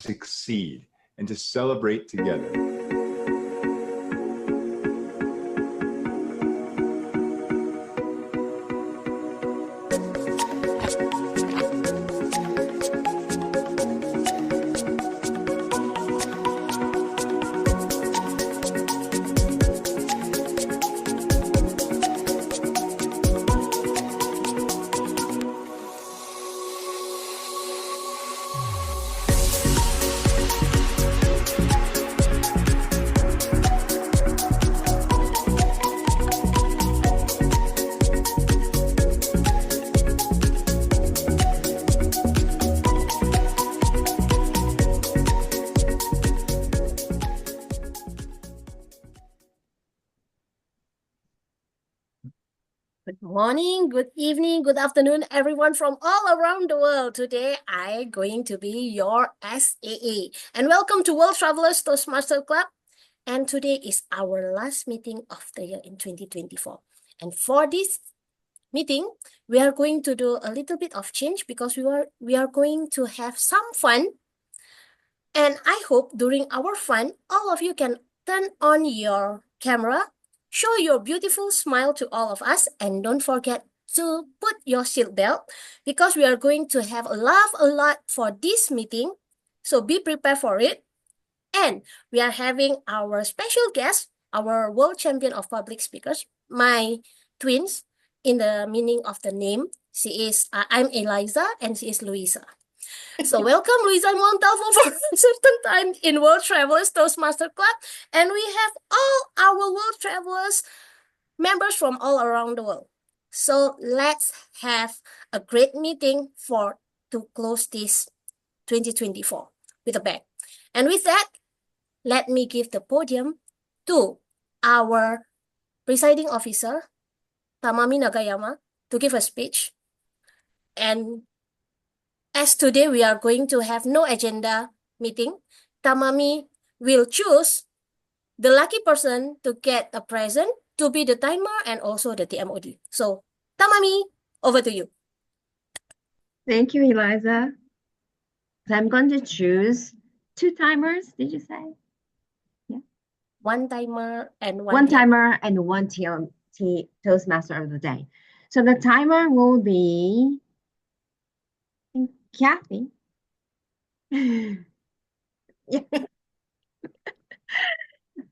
succeed and to celebrate together. Good morning, good evening, good afternoon, everyone from all around the world. Today, I'm going to be your SAA. And welcome to World Travelers Toastmasters Club. And today is our last meeting of the year in 2024. And for this meeting, we are going to do a little bit of change because we are going to have some fun. And I hope during our fun, all of you can turn on your camera, show your beautiful smile to all of us, and don't forget to put your seatbelt because we are going to have laugh a lot for this meeting. So be prepared for it. And we are having our special guest, our world champion of public speakers, my twins, in the meaning of the name. I'm Eliza and she is Luisa. So welcome Luisa Montalvo for a certain time in World Travelers Toastmasters Club. And we have all our World Travelers members from all around the world. So let's have a great meeting to close this 2024 with a bang. And with that, let me give the podium to our presiding officer, Tamami Nagayama, to give a speech. And as today we are going to have no agenda meeting, Tamami will choose the lucky person to get a present to be the timer and also the TMOD. So, Tamami, over to you. Thank you, Eliza. So I'm going to choose 2 timers, did you say? Yeah. 1 timer and 1 timer and 1 Toastmaster of the day. So the timer will be Kathy.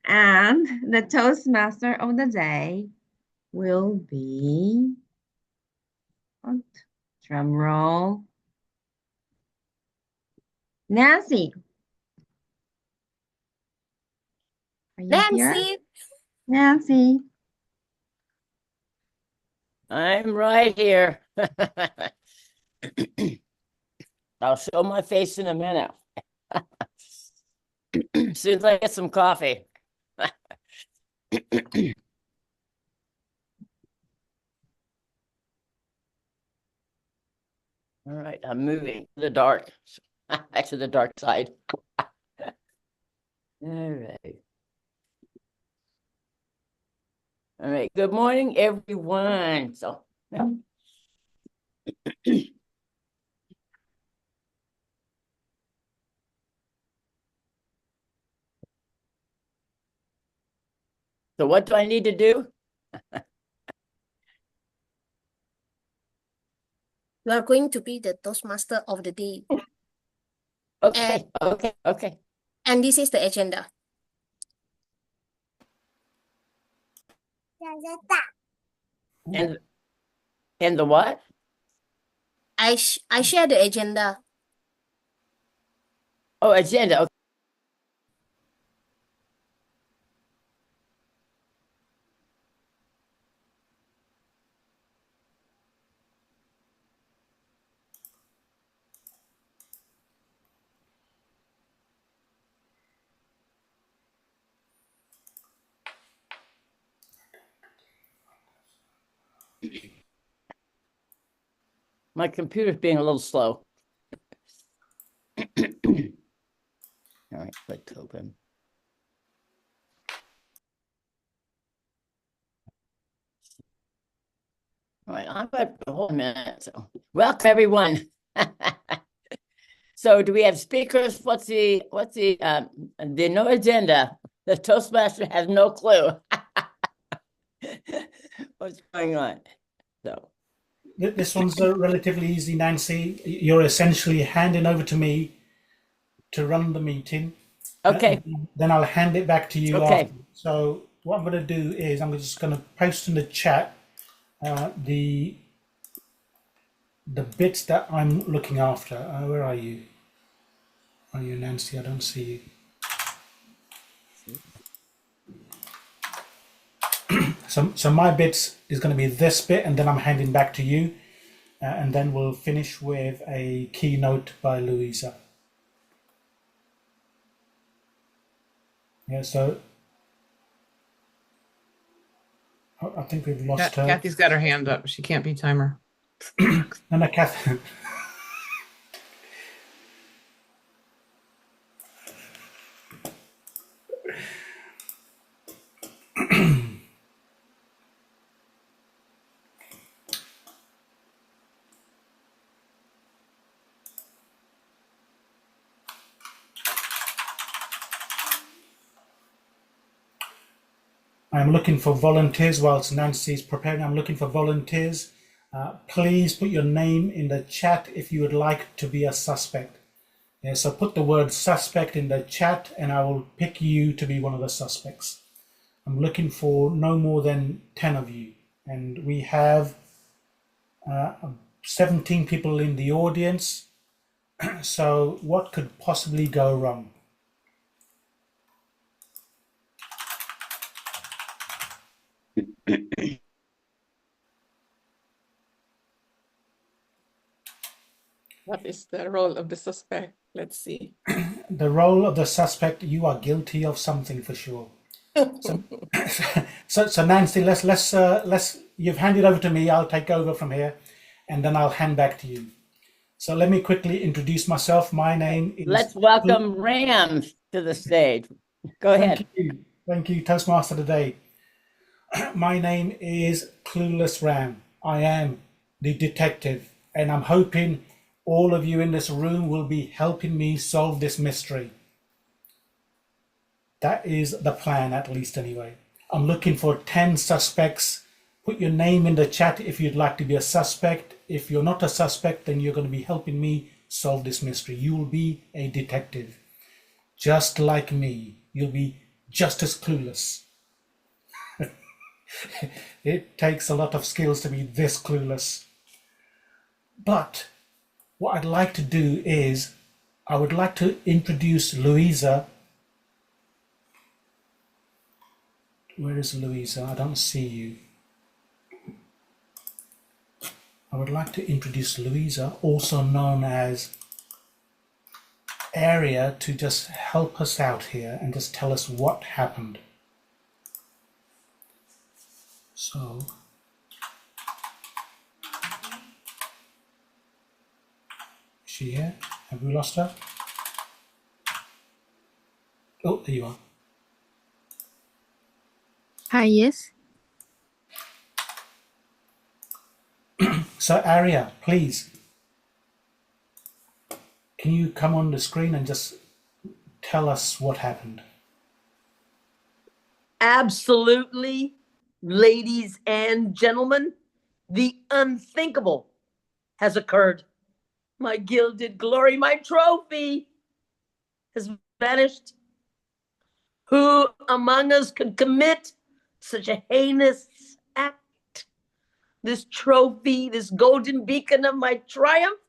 And the Toastmaster of the day will be, drum roll, Nancy. Are you here? Nancy. I'm right here. I'll show my face in a minute. As soon as I get some coffee. All right, I'm moving to the dark, to the dark side. All right. All right, good morning, everyone. So, so what do I need to do? You are going to be the Toastmaster of the day. Okay, okay. And this is the agenda. And the what? I share the agenda. Oh, agenda. Okay. My computer's being a little slow. All right, click to open. All right, I'm going to hold a minute. So, welcome everyone. So do we have speakers? What's the no agenda? The Toastmaster has no clue. What's going on? So This one's relatively easy, Nancy. You're essentially handing over to me to run the meeting. okay. Then I'll hand it back to you Okay. after. So what I'm going to do is I'm just going to post in the chat the bits that I'm looking after. Where are you? Are you, Nancy? I don't see you. So my bits is going to be this bit, and then I'm handing back to you, and then we'll finish with a keynote by Luisa. Yeah, so I think we've lost her. Kathy's got her hand up. She can't be timer. No, Kathy. I'm looking for volunteers whilst Nancy's preparing. I'm looking for volunteers. Please put your name in the chat if you would like to be a suspect. Yeah, so put the word suspect in the chat and I will pick you to be one of the suspects. I'm looking for no more than 10 of you. And we have 17 people in the audience. So what could possibly go wrong? What is the role of the suspect? Let's see. The role of the suspect, you are guilty of something for sure. So Nancy, let's you've handed over to me. I'll take over from here, and then I'll hand back to you. So let me quickly introduce myself. My name is. Let's welcome Ram to the stage. Go ahead. Thank you, Toastmaster today. My name is Clue-less Ram. I am the detective, and I'm hoping all of you in this room will be helping me solve this mystery. That is the plan, at least anyway. I'm looking for 10 suspects. Put your name in the chat if you'd like to be a suspect. If you're not a suspect, then you're going to be helping me solve this mystery. You will be a detective. Just like me. You'll be just as clueless. It takes a lot of skills to be this clueless. But what I'd like to do is, I would like to introduce Luisa. Where is Luisa? I don't see you. I would like to introduce Luisa, also known as Area, to just help us out here and just tell us what happened. So, is she here? Have we lost her? Oh, there you are. Hi, yes. So Aria, please, can you come on the screen and just tell us what happened? Absolutely, ladies and gentlemen, the unthinkable has occurred. My gilded glory, my trophy has vanished. Who among us could commit such a heinous act? This trophy, this golden beacon of my triumph,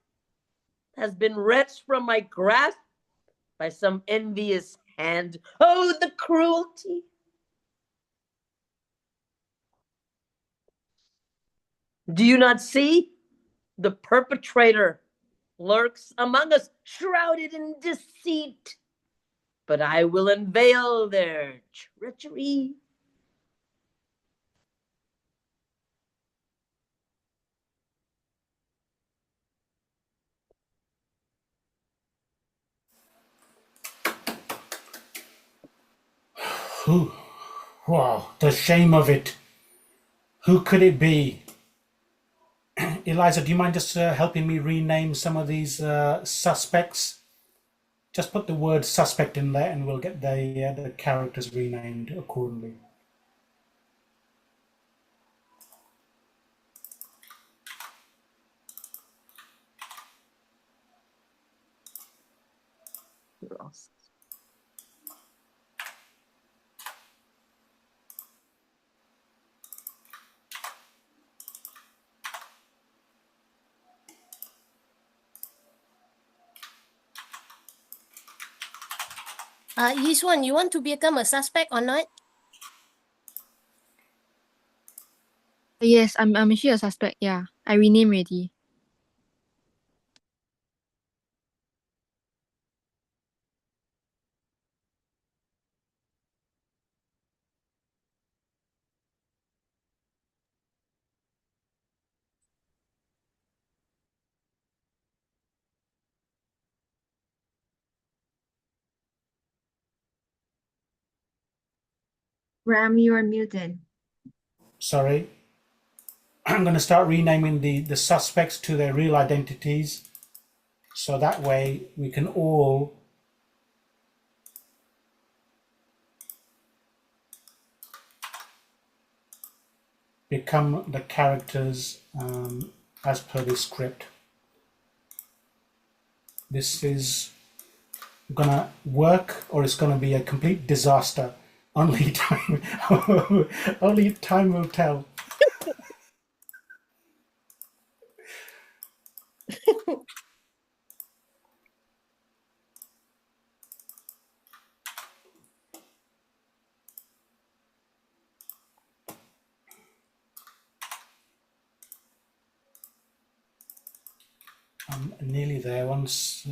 has been wrenched from my grasp by some envious hand. Oh, the cruelty! Do you not see? The perpetrator lurks among us, shrouded in deceit. But I will unveil their treachery. Who? Wow, the shame of it. Who could it be? Eliza, do you mind just helping me rename some of these suspects? just put the word suspect in there and we'll get the characters renamed accordingly. Yiswan, you want to become a suspect or not? Yes, I'm actually a suspect. Yeah, I rename already. Ram, you are muted. Sorry. I'm going to start renaming the suspects to their real identities, so that way we can all become the characters as per the script. This is gonna work or it's gonna be a complete disaster. Only time, only time will tell. I'm nearly there. Once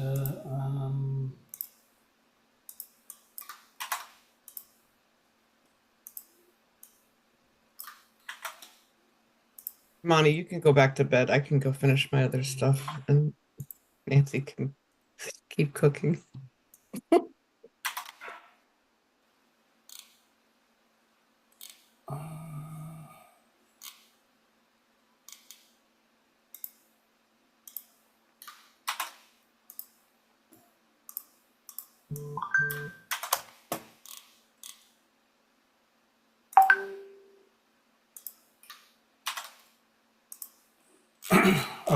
Monty, you can go back to bed. I can go finish my other stuff, and Nancy can keep cooking.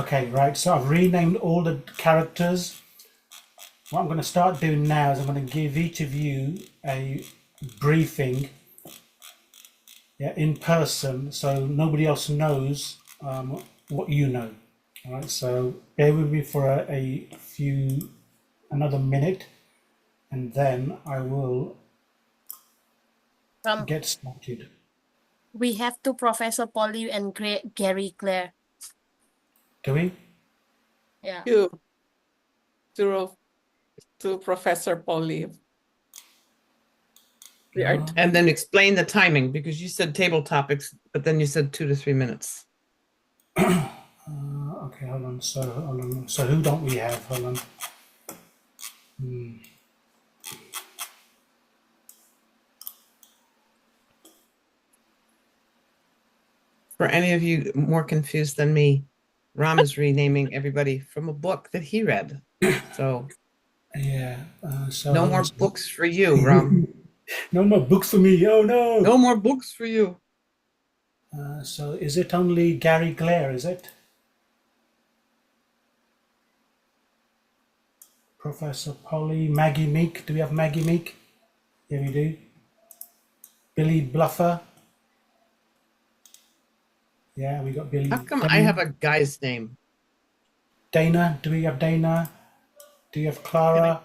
okay, right. So I've renamed all the characters. What I'm going to start doing now is I'm going to give each of you a briefing, yeah, in person, so nobody else knows what you know. All right, so bear with me for another minute, and then I will get started. We have to Professor Polly and Gary Claire. Do we? Yeah. To Professor Polly. And then explain the timing, because you said table topics, but then you said 2 to 3 minutes. Okay, hold on. So who don't we have? Hold on. For any of you more confused than me, Ram is renaming everybody from a book that he read. So yeah. So no more books for you, Ram. No more books for me. Oh no. No more books for you. So is it only Gary Claire? Is it? Professor Polly, Maggie Meek. Do we have Maggie Meek? Yeah, we do. Billy Bluffer. Yeah, we got Billy. How come I have a guy's name? Dana. Do we have Dana? Do you have Clara?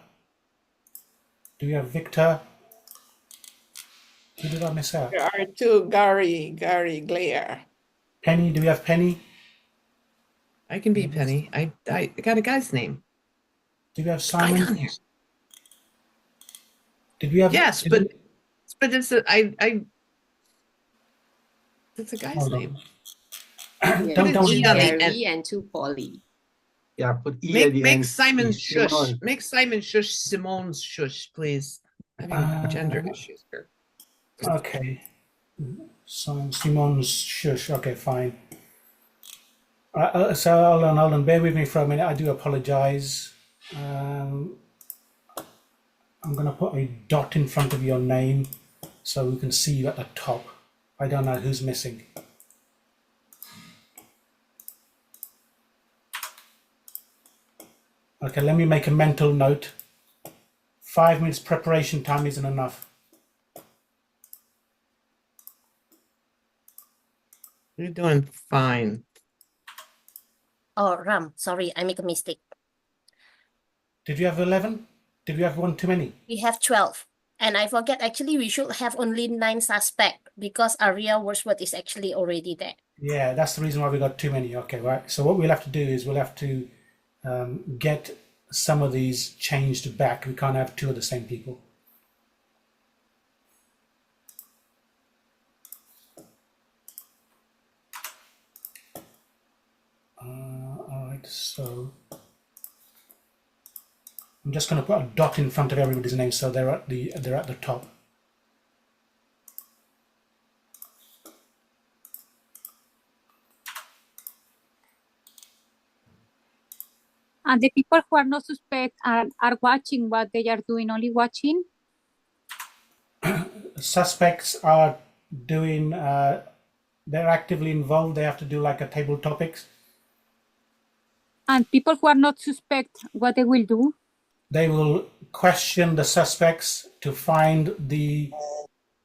Do we have Victor? Who did I miss out? There are two Gary Glare. Penny. Do we have Penny? I can be Penny. I got a guy's name. Do we have I Simon? on here. Did we have? Yes, but it's it's a guy's Hold on. name. Don't E on the end. Gary and two Polly. Yeah, put E at the Make end. Simon shush. Simone. Make Simon shush. Simone's shush, please. I'm having gender issues here. Okay. Simon's shush. Okay, fine. So hold on. Bear with me for a minute. I do apologize. I'm going to put a dot in front of your name so we can see you at the top. I don't know who's missing. Okay, let me make a mental note. 5 minutes preparation time isn't enough. You're doing fine. Oh, Ram, sorry, I make a mistake. Did you have 11? Did we have one too many? We have 12. And I forget, actually, we should have only 9 suspects because Aria Wordsworth is actually already there. Yeah, that's the reason why we got too many. Okay, right. So what we'll have to do is we'll have to get some of these changed back. We can't have 2 of the same people. All right, so I'm just going to put a dot in front of everybody's name so they're at the top. And the people who are not suspect are watching what they are doing, only watching? Suspects are doing, they're actively involved. They have to do like a table topics. And people who are not suspect, what they will do? They will question the suspects to find the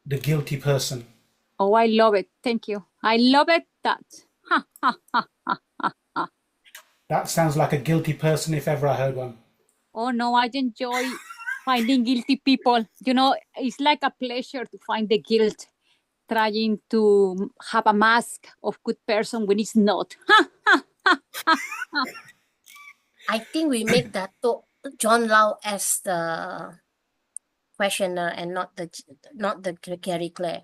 guilty person. Oh, I love it. Thank you. I love it. That. Ha, ha, ha, ha, ha, ha. That sounds like a guilty person if ever I heard one. Oh, no, I enjoy finding guilty people. You know, it's like a pleasure to find the guilt, trying to have a mask of good person when it's not. Ha, ha, ha, ha, ha. I think we make that John Lau as the questioner and not the Gary Clare.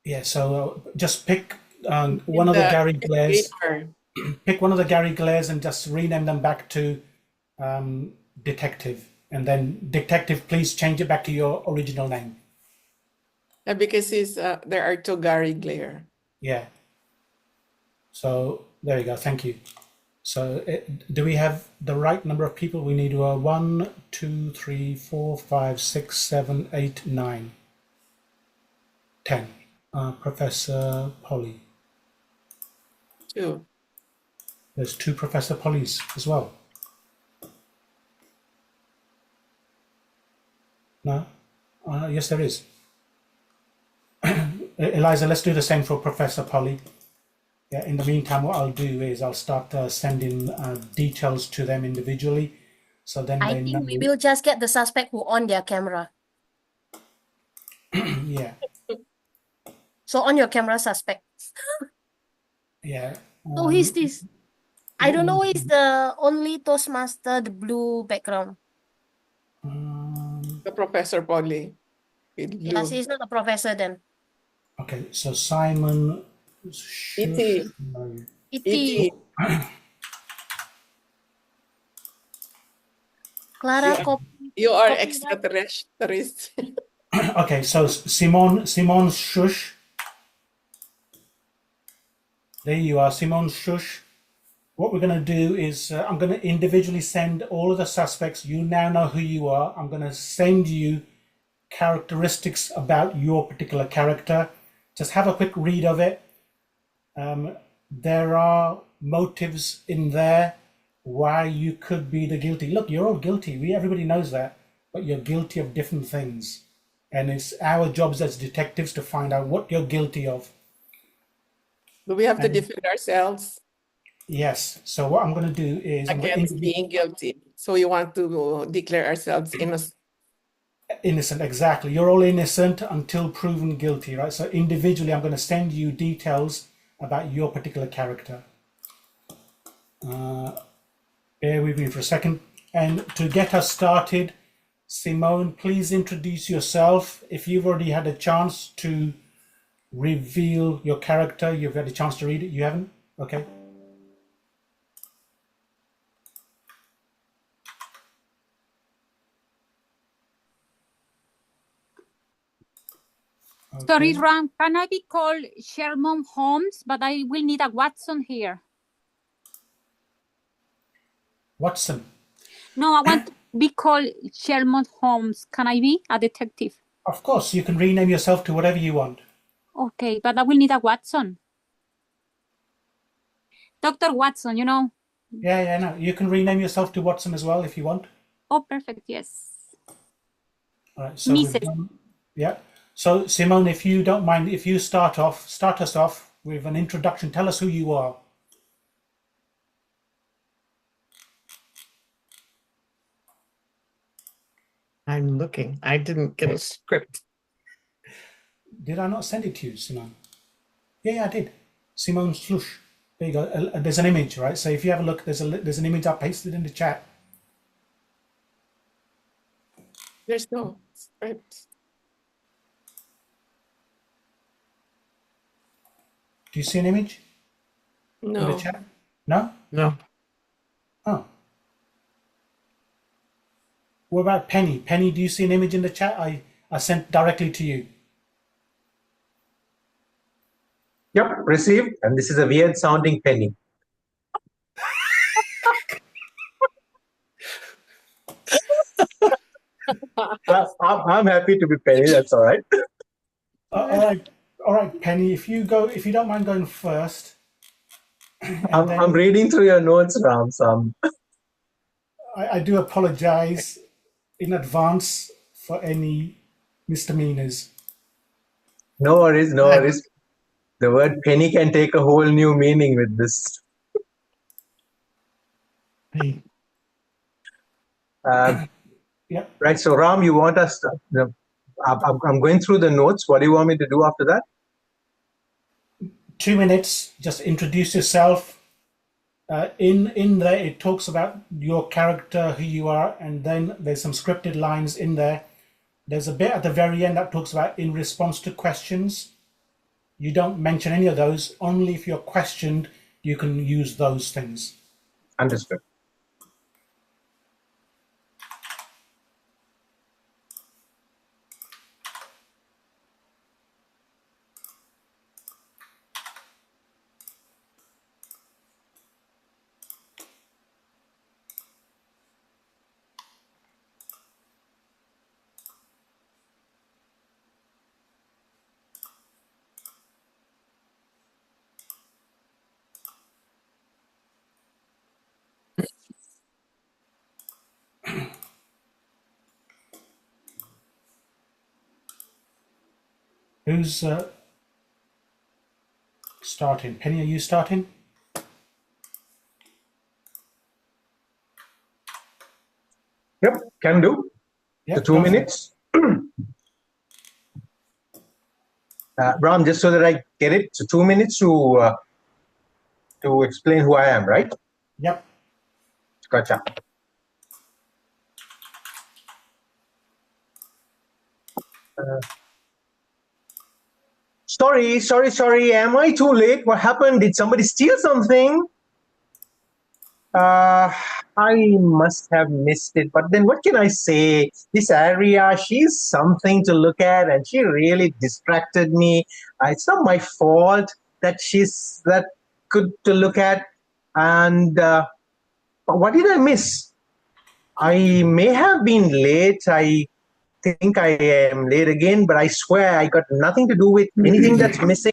Yeah, so just pick one of the Gary Glairs. Pick one of the Gary Glairs and just rename them back to Detective. And then Detective, please change it back to your original name. Because there are 2 Gary Glare. Yeah. So there you go. Thank you. So do we have the right number of people? We need 1, 2, 3, 4, 5, 6, 7, 8, 9, 10. Professor Polly. 2. There's 2 Professor Pollys as well. No? Yes, there is. Eliza, let's do the same for Professor Polly. Yeah, in the meantime, what I'll do is I'll start sending details to them individually. So then I they know. think we will just get the suspect who on their camera. Yeah. So on your camera, suspect. Yeah. So who is this? I don't know who is the only Toastmaster, the blue background. The Professor Polly. Yes, he's not a professor then. Okay, so Simon. E.T. E.T. Clara, you are extraterrestrialist. Okay, so Simon Shush. There you are, Simon Shush. What we're going to do is I'm going to individually send all of the suspects. You now know who you are. I'm going to send you characteristics about your particular character. Just have a quick read of it. There are motives in there why you could be the guilty. Look, you're all guilty. Everybody knows that, but you're guilty of different things. And it's our jobs as detectives to find out what you're guilty of. Do we have to defend ourselves? Yes. So what I'm going to do is against being guilty. So we want to declare ourselves innocent. Innocent, exactly. You're all innocent until proven guilty, right? So individually, I'm going to send you details about your particular character. Bear with me for a second. And to get us started, Simone, please introduce yourself. If you've already had a chance to reveal your character, you've had a chance to read it. You haven't? Okay. Okay. Sorry, Ram, can I be called Sherman Holmes? But I will need a Watson here. Watson? No, I want be called Sherlock Holmes. Can I be a detective? Of course, you can rename yourself to whatever you want. Okay, but I will need a Watson. Dr. Watson, you know. Yeah, no. You can rename yourself to Watson as well if you want. Oh, perfect, yes. All right, so Mrs. Yeah. So Simone, if you don't mind, if you start us off with an introduction. Tell us who you are. I'm looking. I didn't get a script. Did I not send it to you, Simone? Yeah, I did. Simone Slush. There you go. There's an image, right? So if you have a look, there's an image I pasted in the chat. There's no script. Do you see an image in No. the chat? No? No. Oh. What about Penny? Penny, do you see an image in the chat I sent directly to you? Yep, received. And this is a weird sounding penny. I'm happy to be Penny. That's all right. All right, Penny. If you don't mind going first. I'm reading through your notes, Ram. So I do apologize in advance for any misdemeanors. no worries, no worries. The word penny can take a whole new meaning with this. Yeah. Right. So Ram, you want us to, I'm going through the notes. What do you want me to do after that? 2 minutes. Just introduce yourself. In there, it talks about your character, who you are, and then there's some scripted lines in there. There's a bit at the very end that talks about in response to questions. You don't mention any of those. Only if you're questioned, you can use those things. Understood. Who's starting? Penny, are you starting? Yep, can do. Yep, So 2 minutes. Ram, just so that I get it, so 2 minutes to explain who I am, right? Yep. Gotcha. Sorry. Am I too late? What happened? Did somebody steal something? I must have missed it. But then what can I say? This area, she's something to look at, and she really distracted me. It's not my fault that she's that good to look at. And what did I miss? I may have been late. I think I am late again, but I swear I got nothing to do with anything that's missing,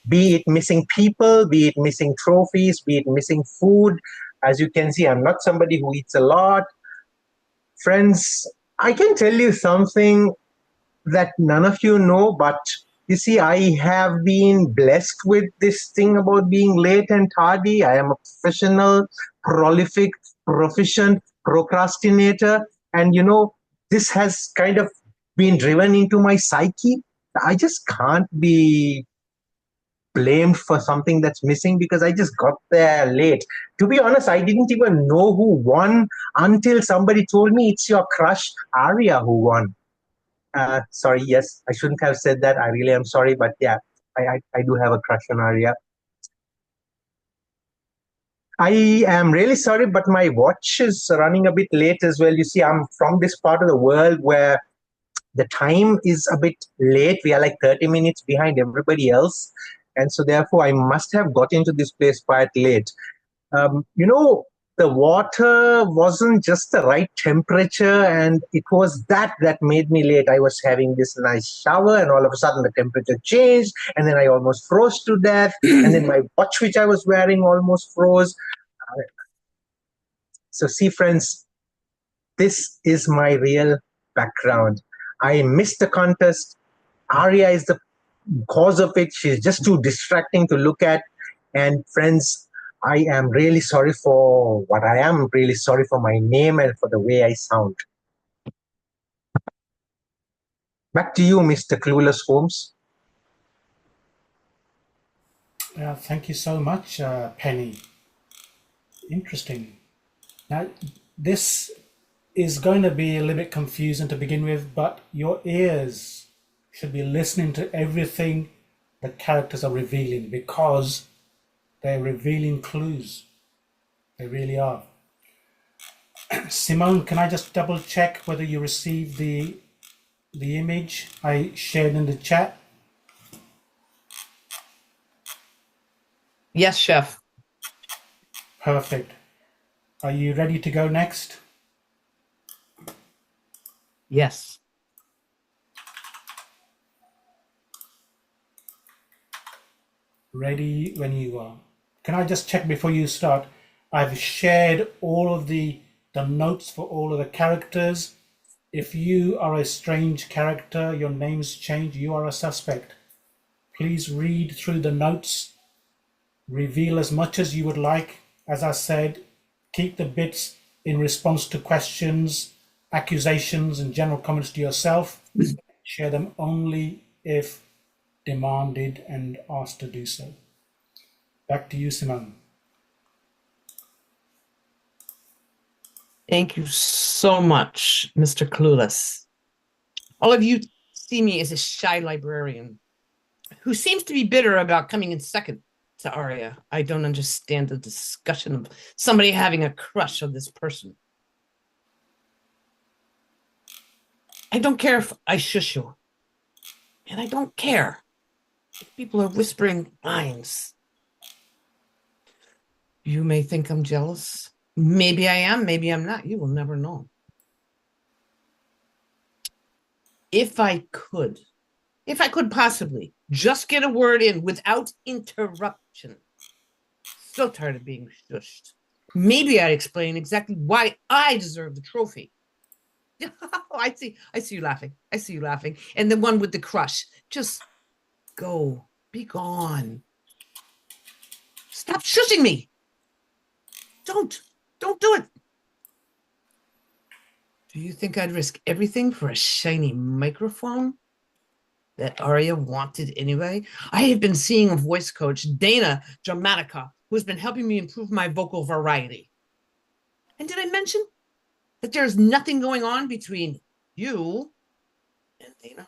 be it missing people, be it missing trophies, be it missing food. As you can see, I'm not somebody who eats a lot. Friends, I can tell you something that none of you know, but you see, I have been blessed with this thing about being late and tardy. I am a professional, prolific, proficient procrastinator. And you know, this has kind of been driven into my psyche. I just can't be blamed for something that's missing because I just got there late. To be honest, I didn't even know who won until somebody told me it's your crush, Arya, who won. Sorry, yes, I shouldn't have said that. I really am sorry, but yeah, I do have a crush on Arya. I am really sorry, but my watch is running a bit late as well. You see, I'm from this part of the world where the time is a bit late. We are like 30 minutes behind everybody else. And so therefore, I must have got into this place quite late. You know, the water wasn't just the right temperature, and it was that made me late. I was having this nice shower, and all of a sudden the temperature changed, and then I almost froze to death, and then my watch, which I was wearing, almost froze. So see, friends, this is my real background. I missed the contest. Arya is the cause of it. She's just too distracting to look at. And friends, I am really sorry for what I am, really sorry for my name and for the way I sound. Back to you, Mr. Clueless Holmes. Thank you so much, Penny. Interesting. Now, this is going to be a little bit confusing to begin with, but your ears should be listening to everything the characters are revealing, because they're revealing clues. They really are. Simone, can I just double check whether you received the image I shared in the chat? Yes, Chef. Perfect. Are you ready to go next? Yes. Ready when you are. Can I just check before you start? I've shared all of the notes for all of the characters. If you are a strange character, your name's changed, you are a suspect. Please read through the notes, reveal as much as you would like. As I said, keep the bits in response to questions, accusations, and general comments to yourself. Share them only if demanded and asked to do so. Back to you, Simone. Thank you so much, Mr. Clueless. All of you see me as a shy librarian who seems to be bitter about coming in second to Arya. I don't understand the discussion of somebody having a crush on this person. I don't care if I shush you. And I don't care if people are whispering lines. You may think I'm jealous. Maybe I am, maybe I'm not. You will never know. If I could possibly just get a word in without interruption. So tired of being shushed. Maybe I'd explain exactly why I deserve the trophy. I see you laughing. I see you laughing. And the one with the crush, just go, be gone. Stop shushing me. Don't do it. Do you think I'd risk everything for a shiny microphone that Arya wanted anyway? I have been seeing a voice coach, Dana Dramatica, who's been helping me improve my vocal variety. And did I mention that there's nothing going on between you and Dana?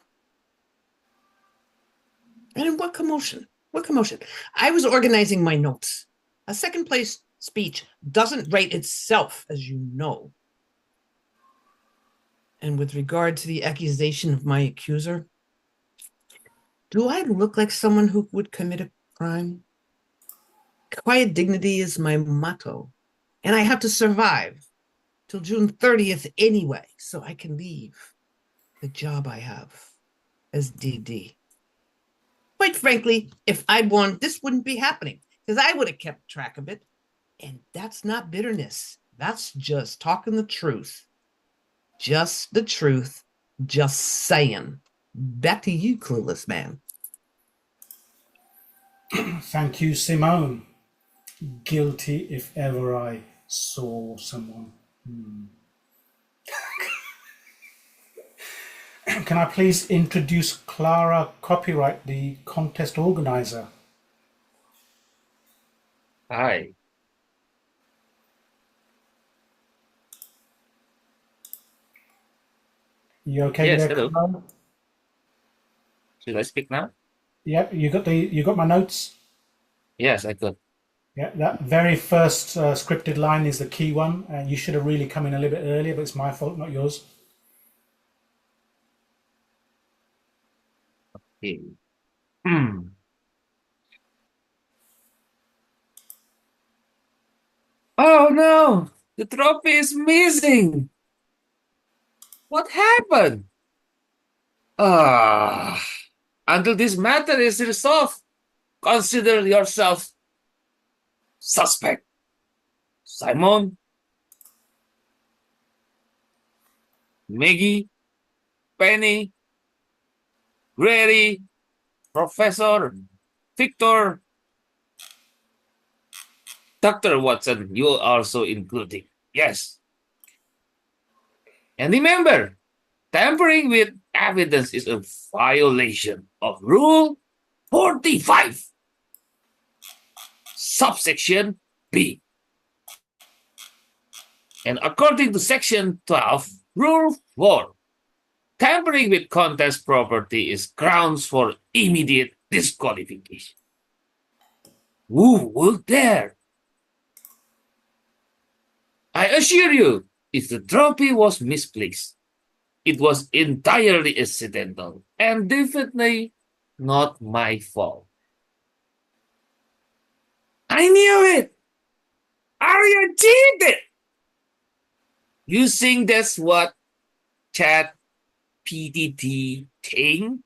And what commotion? What commotion? I was organizing my notes. A second place speech doesn't rate itself, as you know. And with regard to the accusation of my accuser, do I look like someone who would commit a crime? Quiet dignity is my motto, and I have to survive till June 30th anyway, so I can leave the job I have as DD. Quite frankly, if I'd won, this wouldn't be happening, because I would have kept track of it. And that's not bitterness. That's just talking the truth. Just the truth. Just saying. Back to you, Clueless Man. Thank you, Simone. Guilty if ever I saw someone. Can I please introduce Clara Copyright, the contest organizer? Hi. You okay Yes, there, hello. Clara? Should I speak now? Yep, you got my notes? Yes, I could. Yeah, that very first scripted line is the key one. You should have really come in a little bit earlier, but it's my fault, not yours. Okay. Oh no, the trophy is missing. What happened? Ah, until this matter is resolved, consider yourself suspect. Simon, Maggie, Penny, Grady, Professor, Victor, Dr. Watson, you are also including. Yes. And remember, tampering with evidence is a violation of Rule 45, subsection B. And according to Section 12, Rule 4, tampering with contest property is grounds for immediate disqualification. Who would dare? I assure you, if the trophy was misplaced, it was entirely accidental and definitely not my fault. I knew it! Arya cheated! You think that's what Chat PDT thing?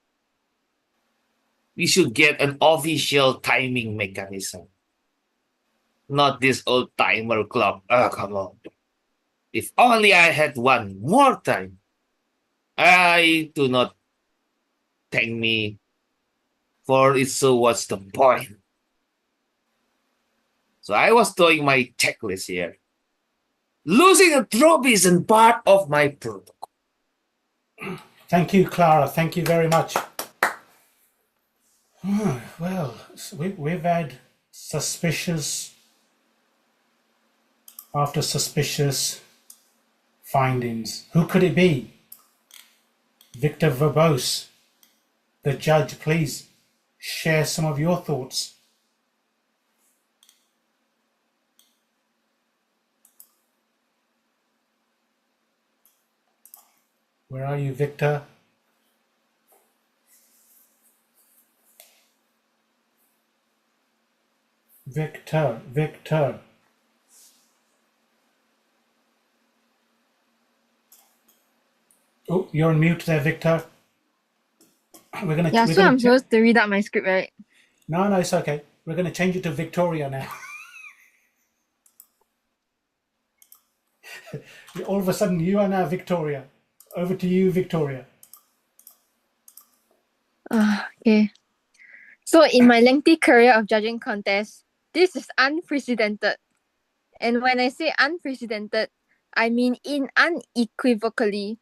We should get an official timing mechanism. Not this old timer clock. Oh, come on. If only I had one more time. I do not thank me, for it so what's the point? So I was doing my checklist here. Losing a trophy isn't part of my protocol. Thank you, Clara. Thank you very much. Well, we've had suspicious after suspicious findings. Who could it be? Victor Verbose, the judge, please share some of your thoughts. Where are you, Victor? Victor. Oh, you're on mute there, Victor. We're gonna. Yeah, so I'm supposed to read out my script, right? No, it's okay. We're gonna change it to Victoria now. All of a sudden, you are now Victoria. Over to you, Victoria. Okay. So in my lengthy career of judging contests, this is unprecedented. And when I say unprecedented, I mean unequivocally.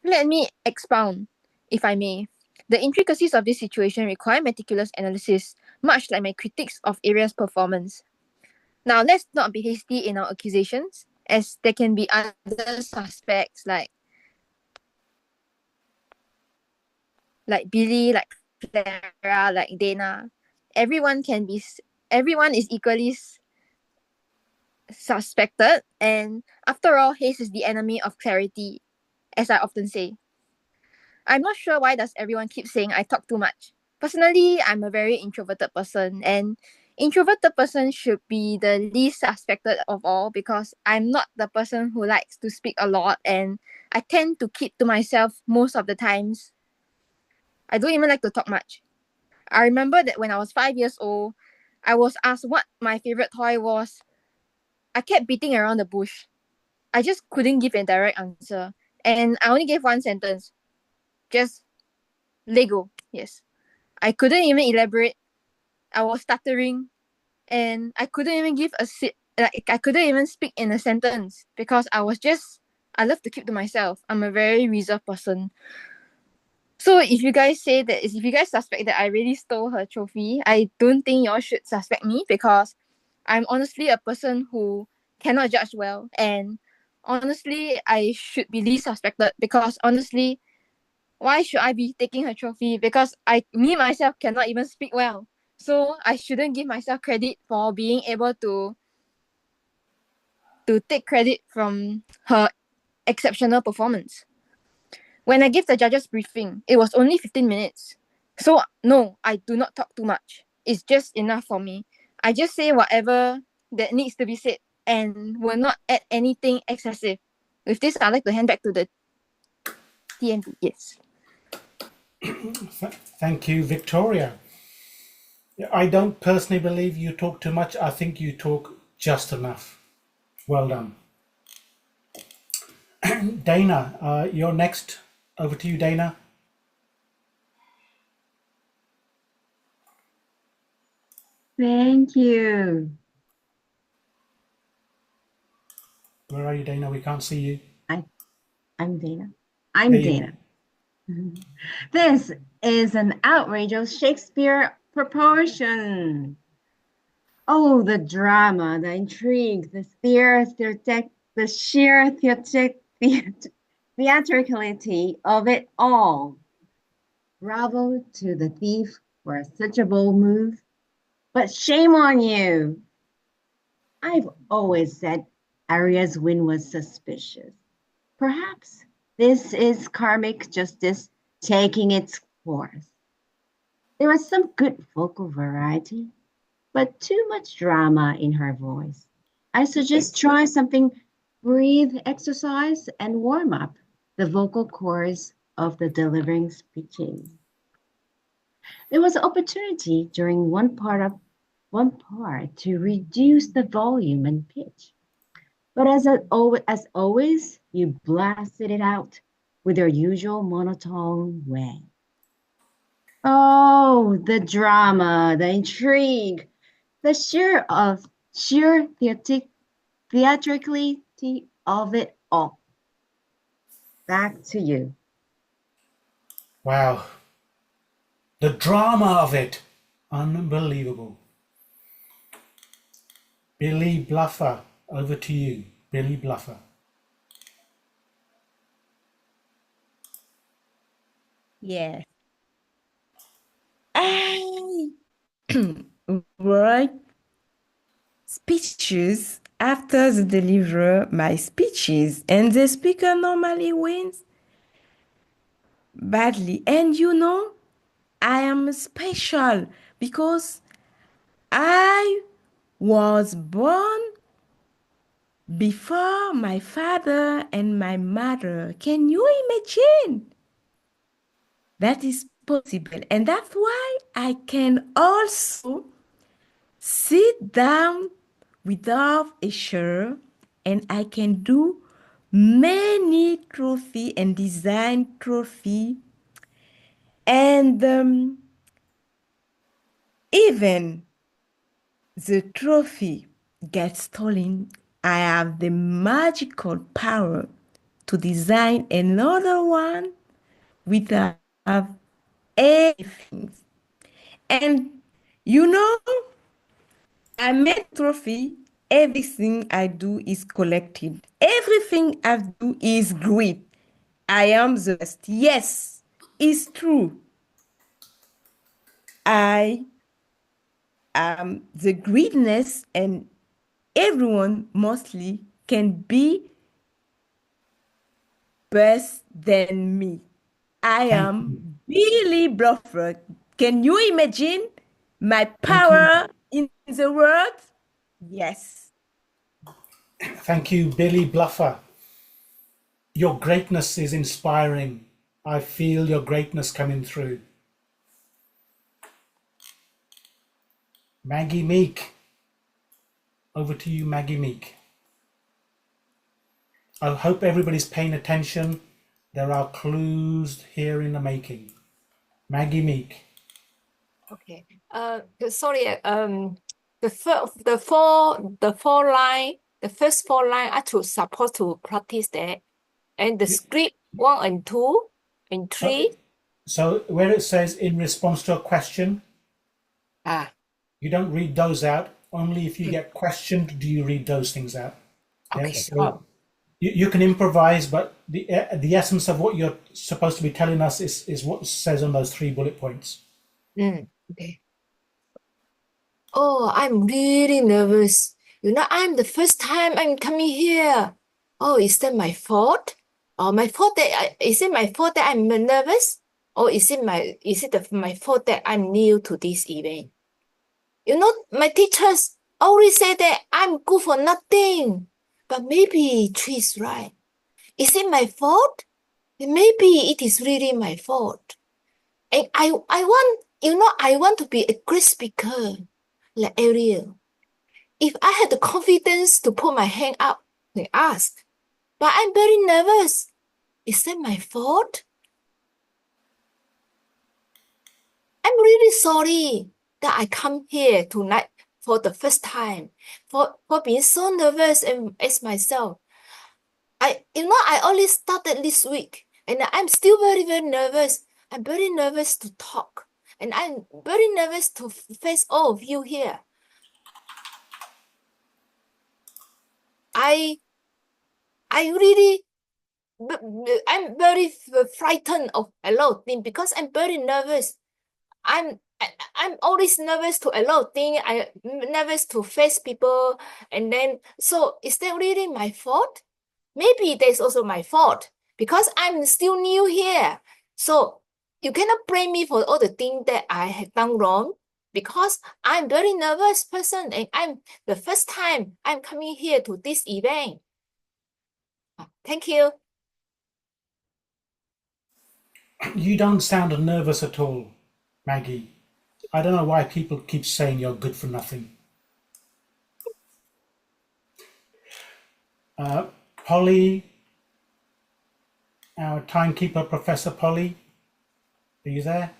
Let me expound, if I may. The intricacies of this situation require meticulous analysis, much like my critiques of Aria's performance. Now, let's not be hasty in our accusations, as there can be other suspects like Billy, like Clara, like Dana. Everyone is equally suspected, and after all, haste is the enemy of clarity, as I often say. I'm not sure why does everyone keep saying I talk too much. Personally, I'm a very introverted person, and introverted person should be the least suspected of all because I'm not the person who likes to speak a lot, and I tend to keep to myself most of the times. I don't even like to talk much. I remember that when I was 5 years old, I was asked what my favorite toy was. I kept beating around the bush. I just couldn't give a direct answer. And I only gave one sentence. Just Lego, yes. I couldn't even elaborate. I was stuttering. And I couldn't even I couldn't even speak in a sentence because I love to keep to myself. I'm a very reserved person. So if you guys suspect that I really stole her trophy, I don't think y'all should suspect me because I'm honestly a person who cannot judge well. And honestly, I should be least suspected because honestly, why should I be taking her trophy? Because myself cannot even speak well. So I shouldn't give myself credit for being able to take credit from her exceptional performance. When I gave the judges briefing, it was only 15 minutes. So no, I do not talk too much. It's just enough for me. I just say whatever that needs to be said and will not add anything excessive. With this, I'd like to hand back to the TMD. Yes. Thank you, Victoria. I don't personally believe you talk too much. I think you talk just enough. Well done. Dana, you're next. Over to you, Dana. Thank you. Where are you, Dana? We can't see you. I'm Dana. I'm There you Dana. This is an outrage of Shakespeare proportion. Oh, the drama, the intrigue, the sheer theatricality of it all. Bravo to the thief for such a bold move, but shame on you. I've always said Arya's win was suspicious. Perhaps this is karmic justice taking its course. There was some good vocal variety, but too much drama in her voice. I suggest try something breathe exercise and warm up the vocal cords of the delivering speeches. There was an opportunity during one part to reduce the volume and pitch. But as always, you blasted it out with your usual monotone way. Oh, the drama, the intrigue, the sheer theatricality of it all. Back to you. Wow. The drama of it. Unbelievable. Billy Bluffer, over to you. Billy Bluffer. Yes. I write speeches after the deliver my speeches, and the speaker normally wins badly. And you know, I am special because I was born before my father and my mother. Can you imagine? That is possible. And that's why I can also sit down without a chair and I can do many trophy and design trophy. And even the trophy gets stolen, I have the magical power to design another one without anything. And you know, I made trophy. Everything I do is collected. Everything I do is great. I am the best. Yes, it's true. I am the greatness, and everyone mostly can be best than me. I am Billy Bluffer. Can you imagine my power in the world? Yes. Thank you, Billy Bluffer. Your greatness is inspiring. I feel your greatness coming through. Maggie Meek. Over to you, Maggie Meek. I hope everybody's paying attention. There are clues here in the making. Maggie Meek. Okay. Sorry. The first four line I was supposed to practice that, and the script 1 and 2 and 3. So where it says in response to a question, you don't read those out. Only if you get questioned do you read those things out. Okay. Yeah, so you can improvise, but the essence of what you're supposed to be telling us is what says on those 3 bullet points. Okay. Oh, I'm really nervous. You know, I'm the first time I'm coming here. Oh, is that my fault? Or my fault that is it my fault that I'm nervous? Or is it my fault that I'm new to this event? You know, my teachers always say that I'm good for nothing. But maybe she's right. Is it my fault? Maybe it is really my fault. And I want, I want to be a great speaker like Ariel. If I had the confidence to put my hand up and ask, but I'm very nervous. Is that my fault? I'm really sorry that I come here tonight for the first time, for being so nervous and as myself. I only started this week and I'm still very, very nervous. I'm very nervous to talk and I'm very nervous to face all of you here. I'm very frightened of a lot of things because I'm very nervous. I'm always nervous to a lot of things. I'm nervous to face people. And then, so is that really my fault? Maybe that's also my fault because I'm still new here. So you cannot blame me for all the things that I have done wrong because I'm very nervous person and I'm the first time I'm coming here to this event. Thank you. You don't sound nervous at all, Maggie. I don't know why people keep saying you're good for nothing. Polly, our timekeeper, Professor Polly, are you there?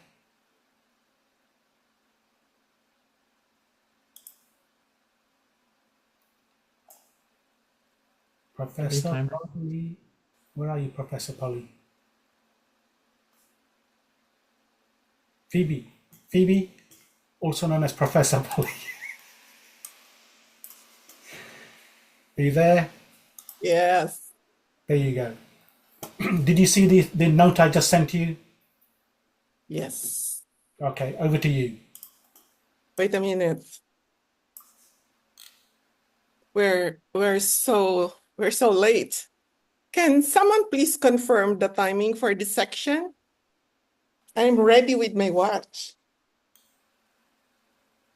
Professor Polly, where are you, Professor Polly? Phoebe, also known as Professor Polly. Are you there? Yes. There you go. Did you see the note I just sent you? Yes. Okay, over to you. Wait a minute. We're so late. Can someone please confirm the timing for this section? I'm ready with my watch.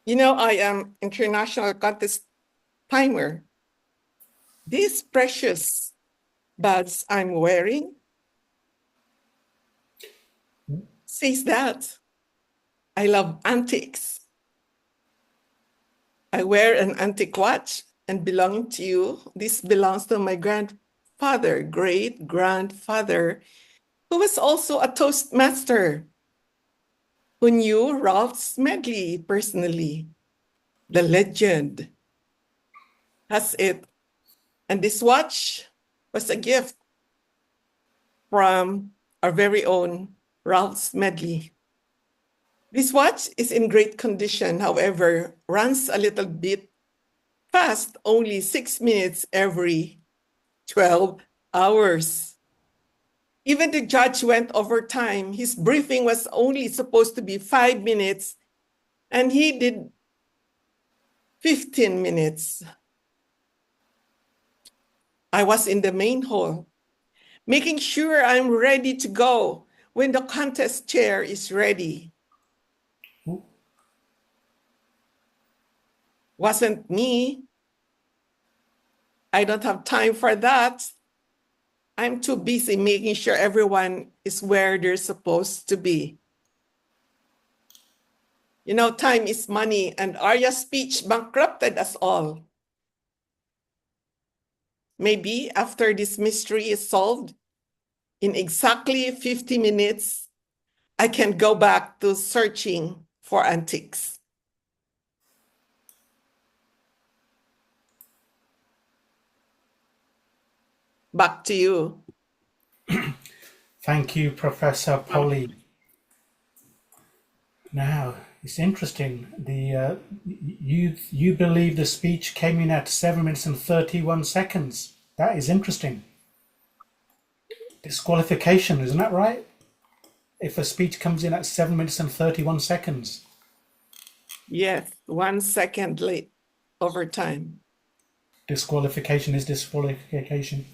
You know, I am international contest timer. These precious buds I'm wearing says that I love antiques. I wear an antique watch and belonging to you. This belongs to my grandfather, great-grandfather, who was also a Toastmaster, who knew Ralph Smedley personally. The legend has it. And this watch was a gift from our very own Ralph Smedley. This watch is in great condition, however, runs a little bit fast, only 6 minutes every 12 hours. Even the judge went over time. His briefing was only supposed to be 5 minutes, and he did 15 minutes. I was in the main hall, making sure I'm ready to go when the contest chair is ready. Wasn't me. I don't have time for that. I'm too busy making sure everyone is where they're supposed to be. You know, time is money, and Arya's speech bankrupted us all. Maybe after this mystery is solved, in exactly 50 minutes, I can go back to searching for antiques. Back to you. Thank you, Professor Polly. Now, it's interesting. You believe the speech came in at 7 minutes and 31 seconds. That is interesting. Disqualification, isn't that right? If a speech comes in at 7 minutes and 31 seconds. Yes, 1 second late over time. Disqualification is disqualification.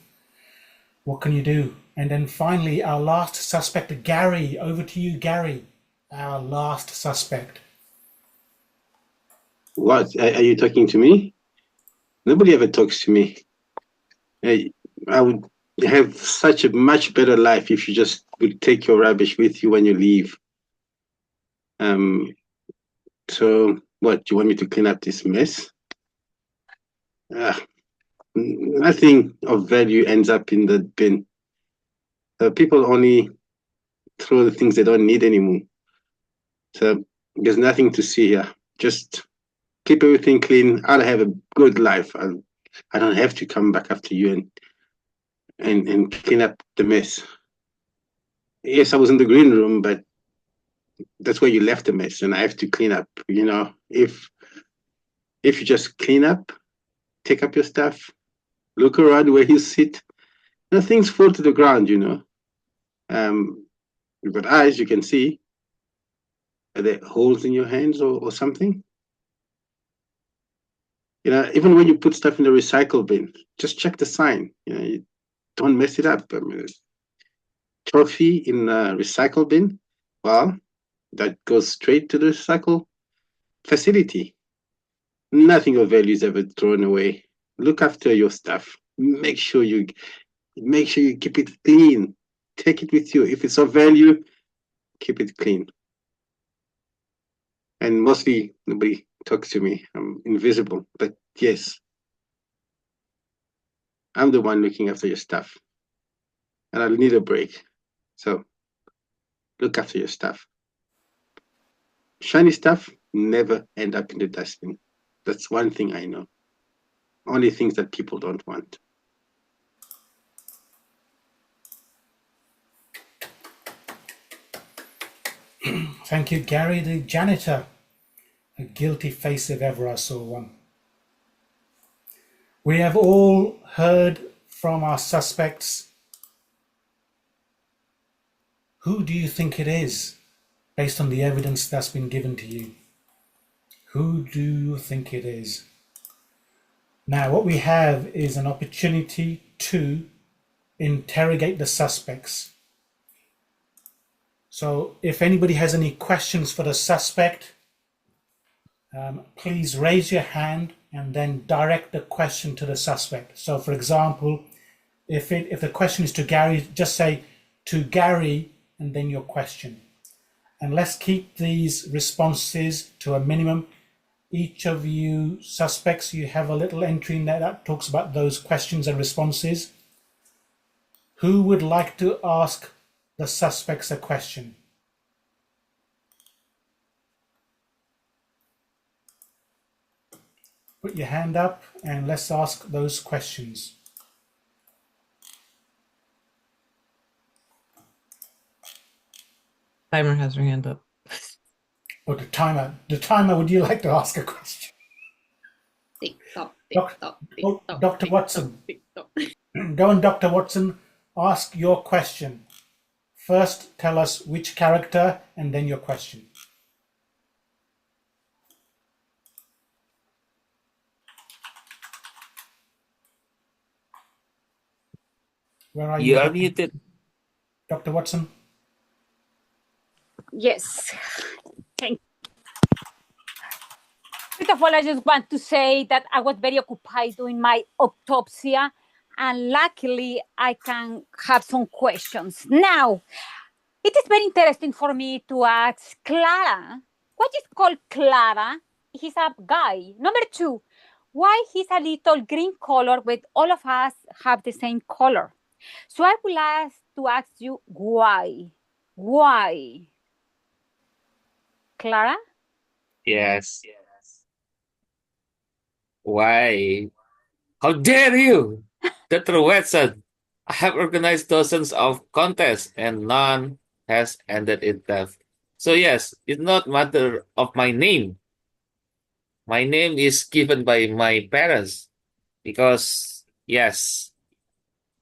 What can you do? And then finally, our last suspect, Gary. Over to you, Gary. Our last suspect. What? Are you talking to me? Nobody ever talks to me. I would have such a much better life if you just would take your rubbish with you when you leave. So what? Do you want me to clean up this mess? Nothing of value ends up in the bin. People only throw the things they don't need anymore. So there's nothing to see here. Just keep everything clean. I'll have a good life. I don't have to come back after you and clean up the mess. Yes, I was in the green room, but that's where you left the mess, and I have to clean up. You know, if you just clean up, take up your stuff, look around where you sit, things fall to the ground. You know, you've got eyes, you can see. Are there holes in your hands or something? You know, even when you put stuff in the recycle bin, just check the sign. You know, you don't mess it up. I mean, trophy in a recycle bin, well, that goes straight to the recycle facility. Nothing of value is ever thrown away. Look after your stuff. Make sure you keep it clean. Take it with you. If it's of value, keep it clean. And mostly nobody talks to me. I'm invisible. But yes, I'm the one looking after your stuff. And I'll need a break. So look after your stuff. Shiny stuff never end up in the dustbin. That's one thing I know. Only things that people don't want. Thank you, Gary, the janitor. A guilty face if ever I saw one. We have all heard from our suspects. Who do you think it is, based on the evidence that's been given to you? Who do you think it is? Now, what we have is an opportunity to interrogate the suspects. So if anybody has any questions for the suspect, please raise your hand and then direct the question to the suspect. So for example, if the question is to Gary, just say to Gary and then your question. And let's keep these responses to a minimum. Each of you suspects, you have a little entry in there that talks about those questions and responses. Who would like to ask the suspects a question? Put your hand up and let's ask those questions. Timer has her hand up. Oh, the timer. The timer, would you like to ask a question? Dr. Watson. Go on, Dr. Watson. Ask your question. First, tell us which character and then your question. Where are you? You are muted. Dr. Watson? Yes. Thank you. First of all, I just want to say that I was very occupied doing my autopsy, and luckily I can have some questions. Now, it is very interesting for me to ask Clara. What is called Clara? He's a guy. Number two, why he's a little green color when all of us have the same color? So I will ask you why. Why? Clara? Yes. Why? How dare you? Dr. Watson, I have organized dozens of contests and none has ended in death. So yes, it's not matter of my name. My name is given by my parents because yes,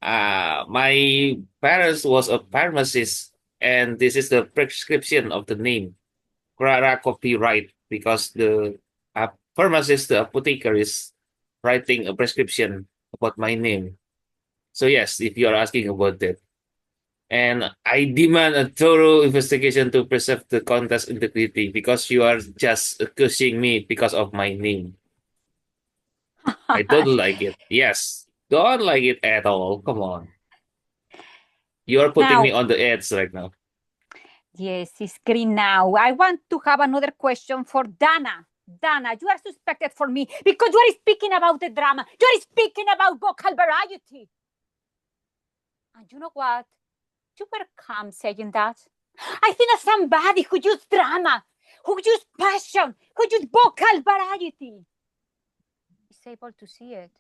my parents was a pharmacist and this is the prescription of the name. Clara copyright because the pharmacist, the apotheker is writing a prescription about my name. So yes, if you are asking about that. And I demand a thorough investigation to preserve the contest integrity because you are just accusing me because of my name. I don't like it. Yes, don't like it at all. Come on. You are putting me Now, on the edge right now. yes, it's green now. I want to have another question for Dana. Dana, you are suspected for me because you are speaking about the drama. You are speaking about vocal variety. And you know what? You were calm saying that. I think that somebody who used drama, who used passion, who used vocal variety is able to see it.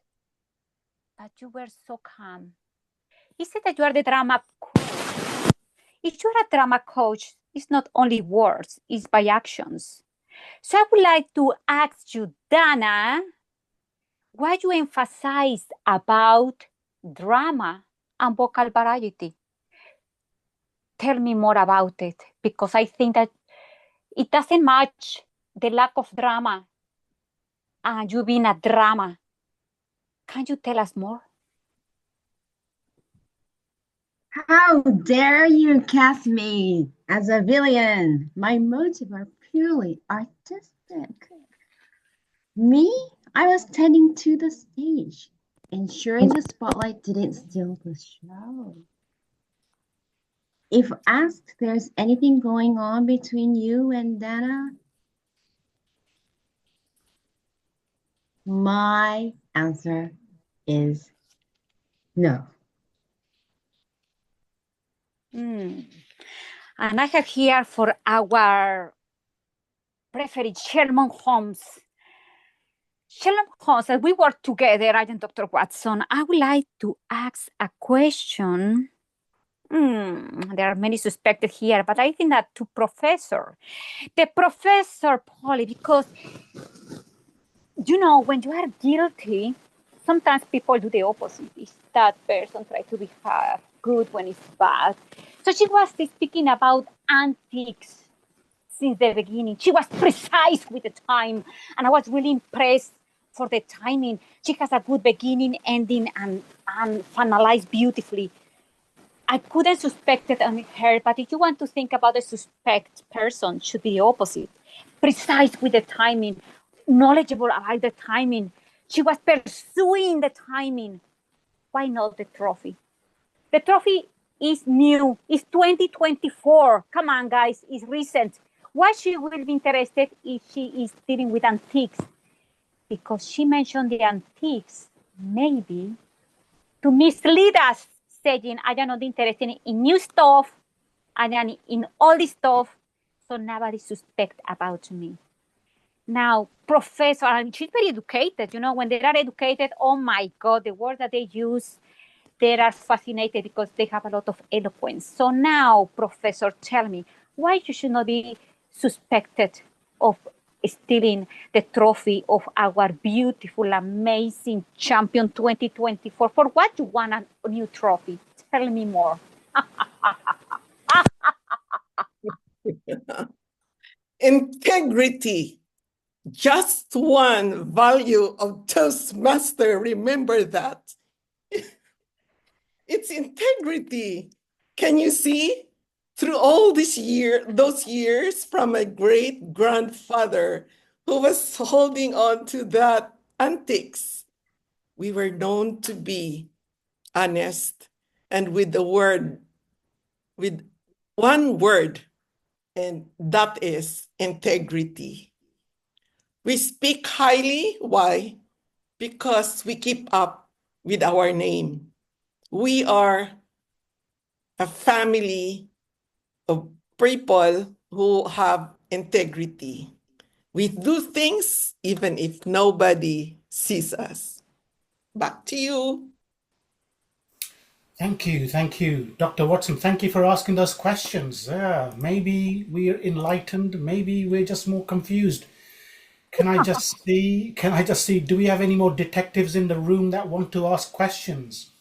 But you were so calm. Is it that you are the drama coach? If you are a drama coach, it's not only words, it's by actions. So I would like to ask you, Dana, what you emphasize about drama and vocal variety. Tell me more about it, because I think that it doesn't match the lack of drama and you being a drama. Can you tell us more? How dare you cast me as a villain? My motives are purely artistic. Me? I was tending to the stage, ensuring the spotlight didn't steal the show. If asked there's anything going on between you and Dana, my answer is no. And I have here for our preferred Sherman Holmes. Sherman Holmes, as we work together, I and Dr. Watson, I would like to ask a question. There are many suspected here, but I think that to the professor, Polly, because, you know, when you are guilty, sometimes people do the opposite. It's that person try to be good when it's bad. So she was speaking about antics since the beginning. She was precise with the time, and I was really impressed for the timing. She has a good beginning, ending, and finalized beautifully. I couldn't suspect it on her, but if you want to think about a suspect person, should be the opposite. Precise with the timing, knowledgeable about the timing. She was pursuing the timing. Why not the trophy? The trophy is new. It's 2024. Come on, guys, it's recent. Why she will be interested if she is dealing with antiques? Because she mentioned the antiques, maybe to mislead us, saying, I am not interested in new stuff, I am in all this stuff, so nobody suspect about me. Now, professor, and she's very educated, you know, when they are educated, oh my God, the words that they use, they are fascinated because they have a lot of eloquence. So now, professor, tell me, why you should not be suspected of stealing the trophy of our beautiful, amazing champion 2024? For what you want a new trophy? Tell me more. Integrity. Just one value of Toastmaster. Remember that. It's integrity. Can you see? Through all those years from my great grandfather who was holding on to that antiques, we were known to be honest and with one word, and that is integrity. We speak highly. Why? Because we keep up with our name. We are a family of people who have integrity. We do things even if nobody sees us. Back to you. Thank you. Dr. Watson, thank you for asking those questions. Maybe we're enlightened, maybe we're just more confused. Can I just see, do we have any more detectives in the room that want to ask questions?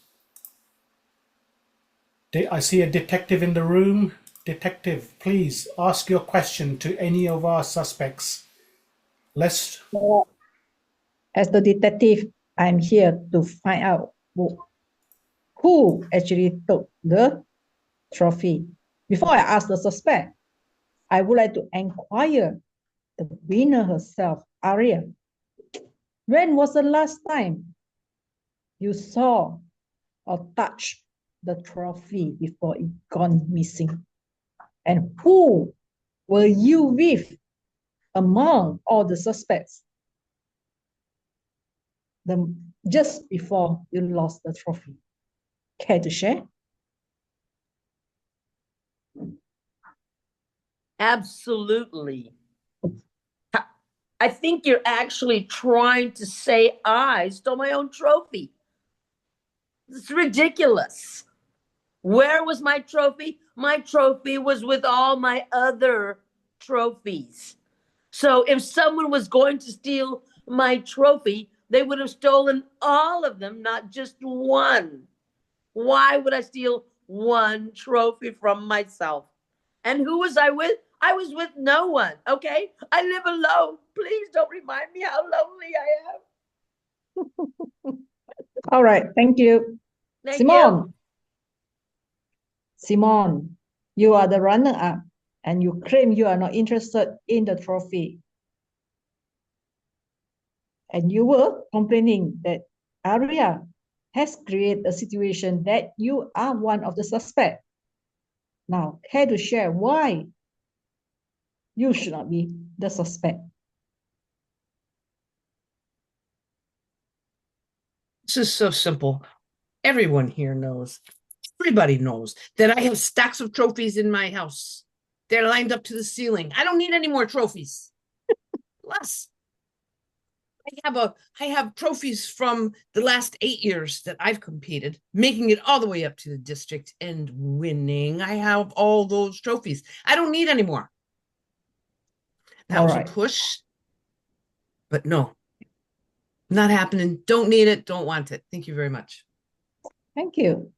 I see a detective in the room. Detective, please ask your question to any of our suspects. As the detective, I'm here to find out who actually took the trophy. Before I ask the suspect, I would like to inquire the winner herself, Aria. When was the last time you saw or touched the trophy before it gone missing? And who were you with among all the suspects just before you lost the trophy? Care to share? Absolutely. I think you're actually trying to say I stole my own trophy. It's ridiculous. Where was my trophy? My trophy was with all my other trophies. So if someone was going to steal my trophy, they would have stolen all of them, not just one. Why would I steal one trophy from myself? And who was I with? I was with no one, okay? I live alone. Please don't remind me how lonely I am. All right, thank you. Thank Simone. you. Simone, you are the runner-up and you claim you are not interested in the trophy. And you were complaining that Aria has created a situation that you are one of the suspects. Now, care to share why you should not be the suspect? This is so simple. Everyone here knows, everybody knows that I have stacks of trophies in my house. They're lined up to the ceiling. I don't need any more trophies. Less. I have trophies from the last 8 years that I've competed, making it all the way up to the district and winning. I have all those trophies. I don't need any more. That was a push, but no, not happening. Don't need it. Don't want it. Thank you very much. Thank you.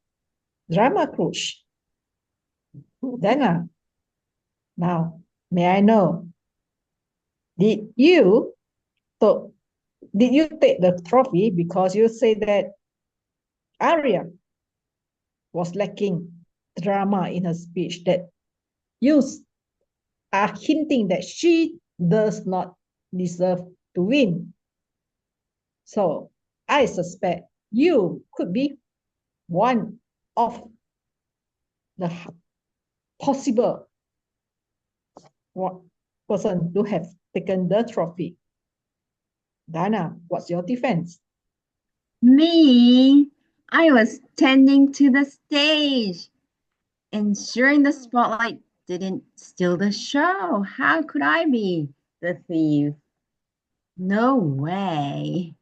Drama coach. Dana, now, may I know, did you take the trophy because you say that Aria was lacking drama in her speech, that you are hinting that she does not deserve to win? So I suspect you could be one of the possible person to have taken the trophy. Dana, what's your defense? Me? I was tending to the stage. Ensuring the spotlight didn't steal the show. How could I be the thief? No way.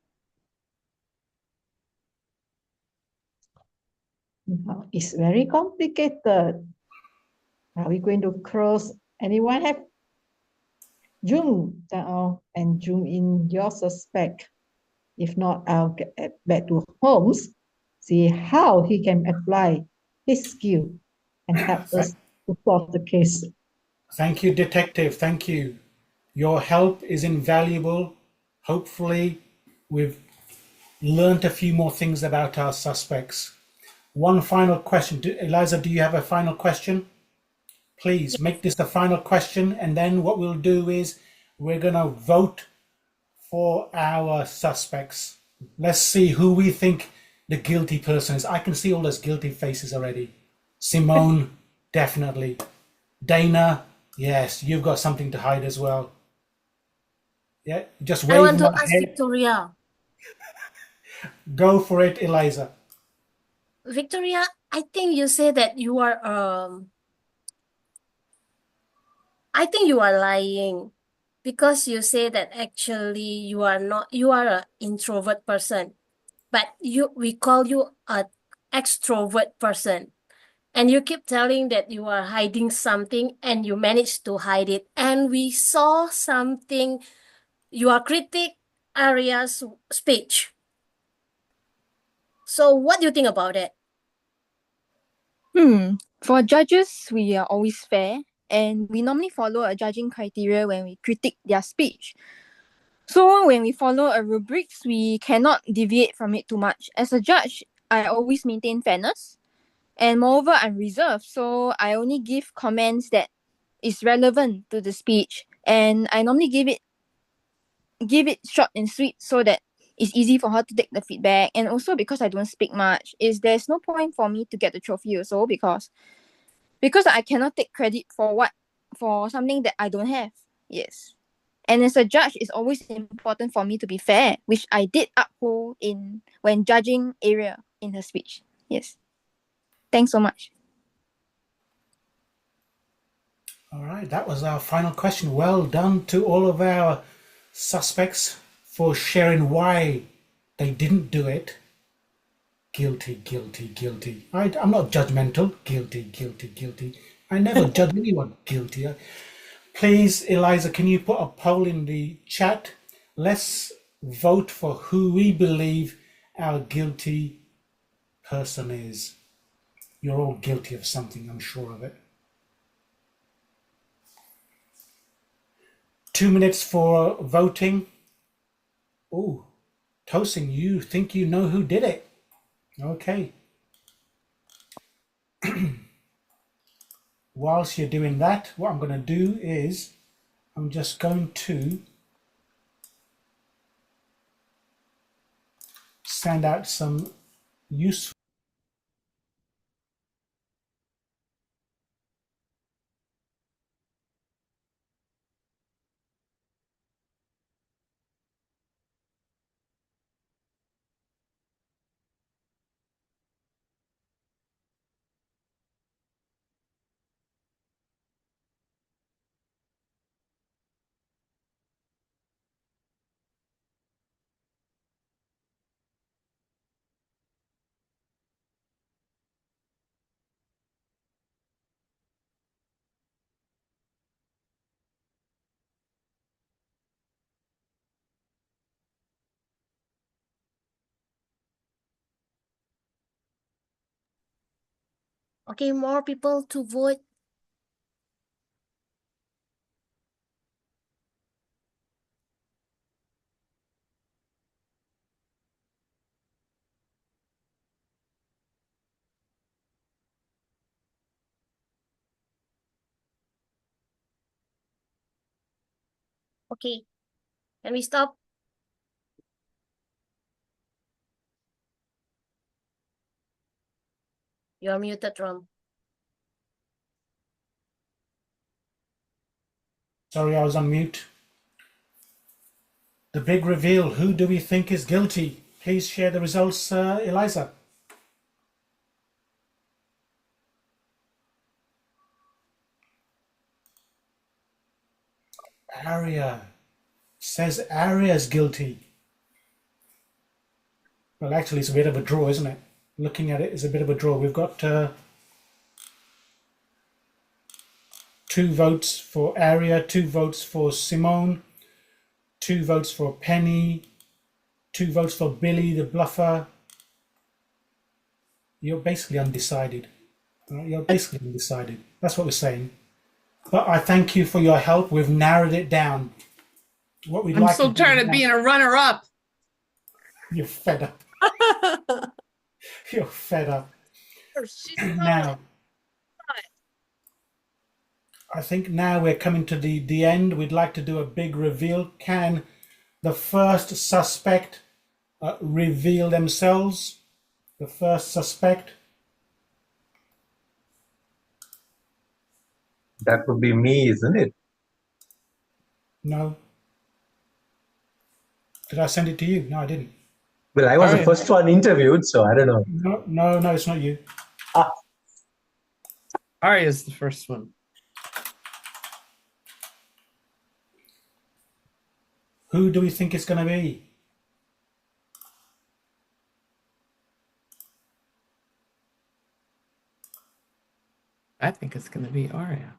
It's very complicated. Are we going to cross? Anyone have zoom down and zoom in your suspect? If not, I'll get back to Holmes, see how he can apply his skill and help us to solve the case. Thank you, Detective. Thank you. Your help is invaluable. Hopefully, we've learned a few more things about our suspects. One final question. Eliza, do you have a final question? Please make this the final question, and then what we'll do is we're going to vote for our suspects. Let's see who we think the guilty person is. I can see all those guilty faces already. Simone, definitely. Dana, yes, you've got something to hide as well. Yeah, just wave I want to my ask head. Victoria. Go for it, Eliza. Victoria, I think you say that you are I think you are lying because you say that actually you are not, you are an introvert person, but we call you an extrovert person. And you keep telling that you are hiding something and you managed to hide it. And we saw something, you are critic Aria's speech. So what do you think about it? For judges, we are always fair and we normally follow a judging criteria when we critique their speech. So when we follow a rubrics, we cannot deviate from it too much. As a judge, I always maintain fairness. And moreover, I'm reserved, so I only give comments that is relevant to the speech, and I normally give it short and sweet so that it's easy for her to take the feedback. And also because I don't speak much, there's no point for me to get the trophy also because I cannot take credit for something that I don't have. Yes. And as a judge, it's always important for me to be fair, which I did uphold when judging Aria in her speech. Yes. Thanks so much. All right, that was our final question. Well done to all of our suspects for sharing why they didn't do it. Guilty, guilty, guilty. I'm not judgmental. Guilty, guilty, guilty. I never judge anyone. Guilty. Please, Eliza, can you put a poll in the chat? Let's vote for who we believe our guilty person is. You're all guilty of something, I'm sure of it. 2 minutes for voting. Oh, Tosin, you think you know who did it? Okay. Whilst you're doing that, what I'm going to do is I'm just going to send out some useful Okay, more people to vote. Okay, can we stop? You're muted, Rom. Sorry, I was on mute. The big reveal. Who do we think is guilty? Please share the results, Eliza. Aria. Says Aria's guilty. Well, actually, it's a bit of a draw, isn't it? Looking at it, it's a bit of a draw. We've got 2 votes for Aria, 2 votes for Simone, 2 votes for Penny, 2 votes for Billy the bluffer. You're basically undecided. You're basically undecided. That's what we're saying. But I thank you for your help. We've narrowed it down. What we'd I'm like so to do tired of now- being a runner-up. You're fed up. You're fed up. Now, I think now we're coming to the end. We'd like to do a big reveal. Can the first suspect reveal themselves? The first suspect? That would be me, isn't it? No. Did I send it to you? No, I didn't. Well, I was the first one interviewed, so I don't know. No, it's not you. Aria is the first one. Who do we think it's going to be? I think it's going to be Aria.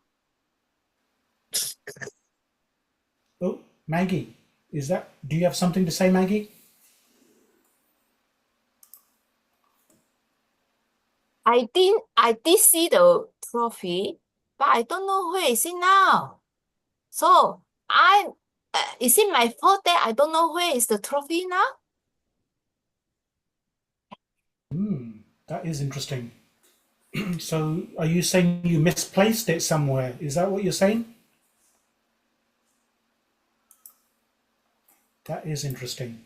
Oh, Maggie. Do you have something to say, Maggie? I did see the trophy, but I don't know where is it now. So is it my fault that I don't know where is the trophy now? That is interesting. So are you saying you misplaced it somewhere? Is that what you're saying? That is interesting.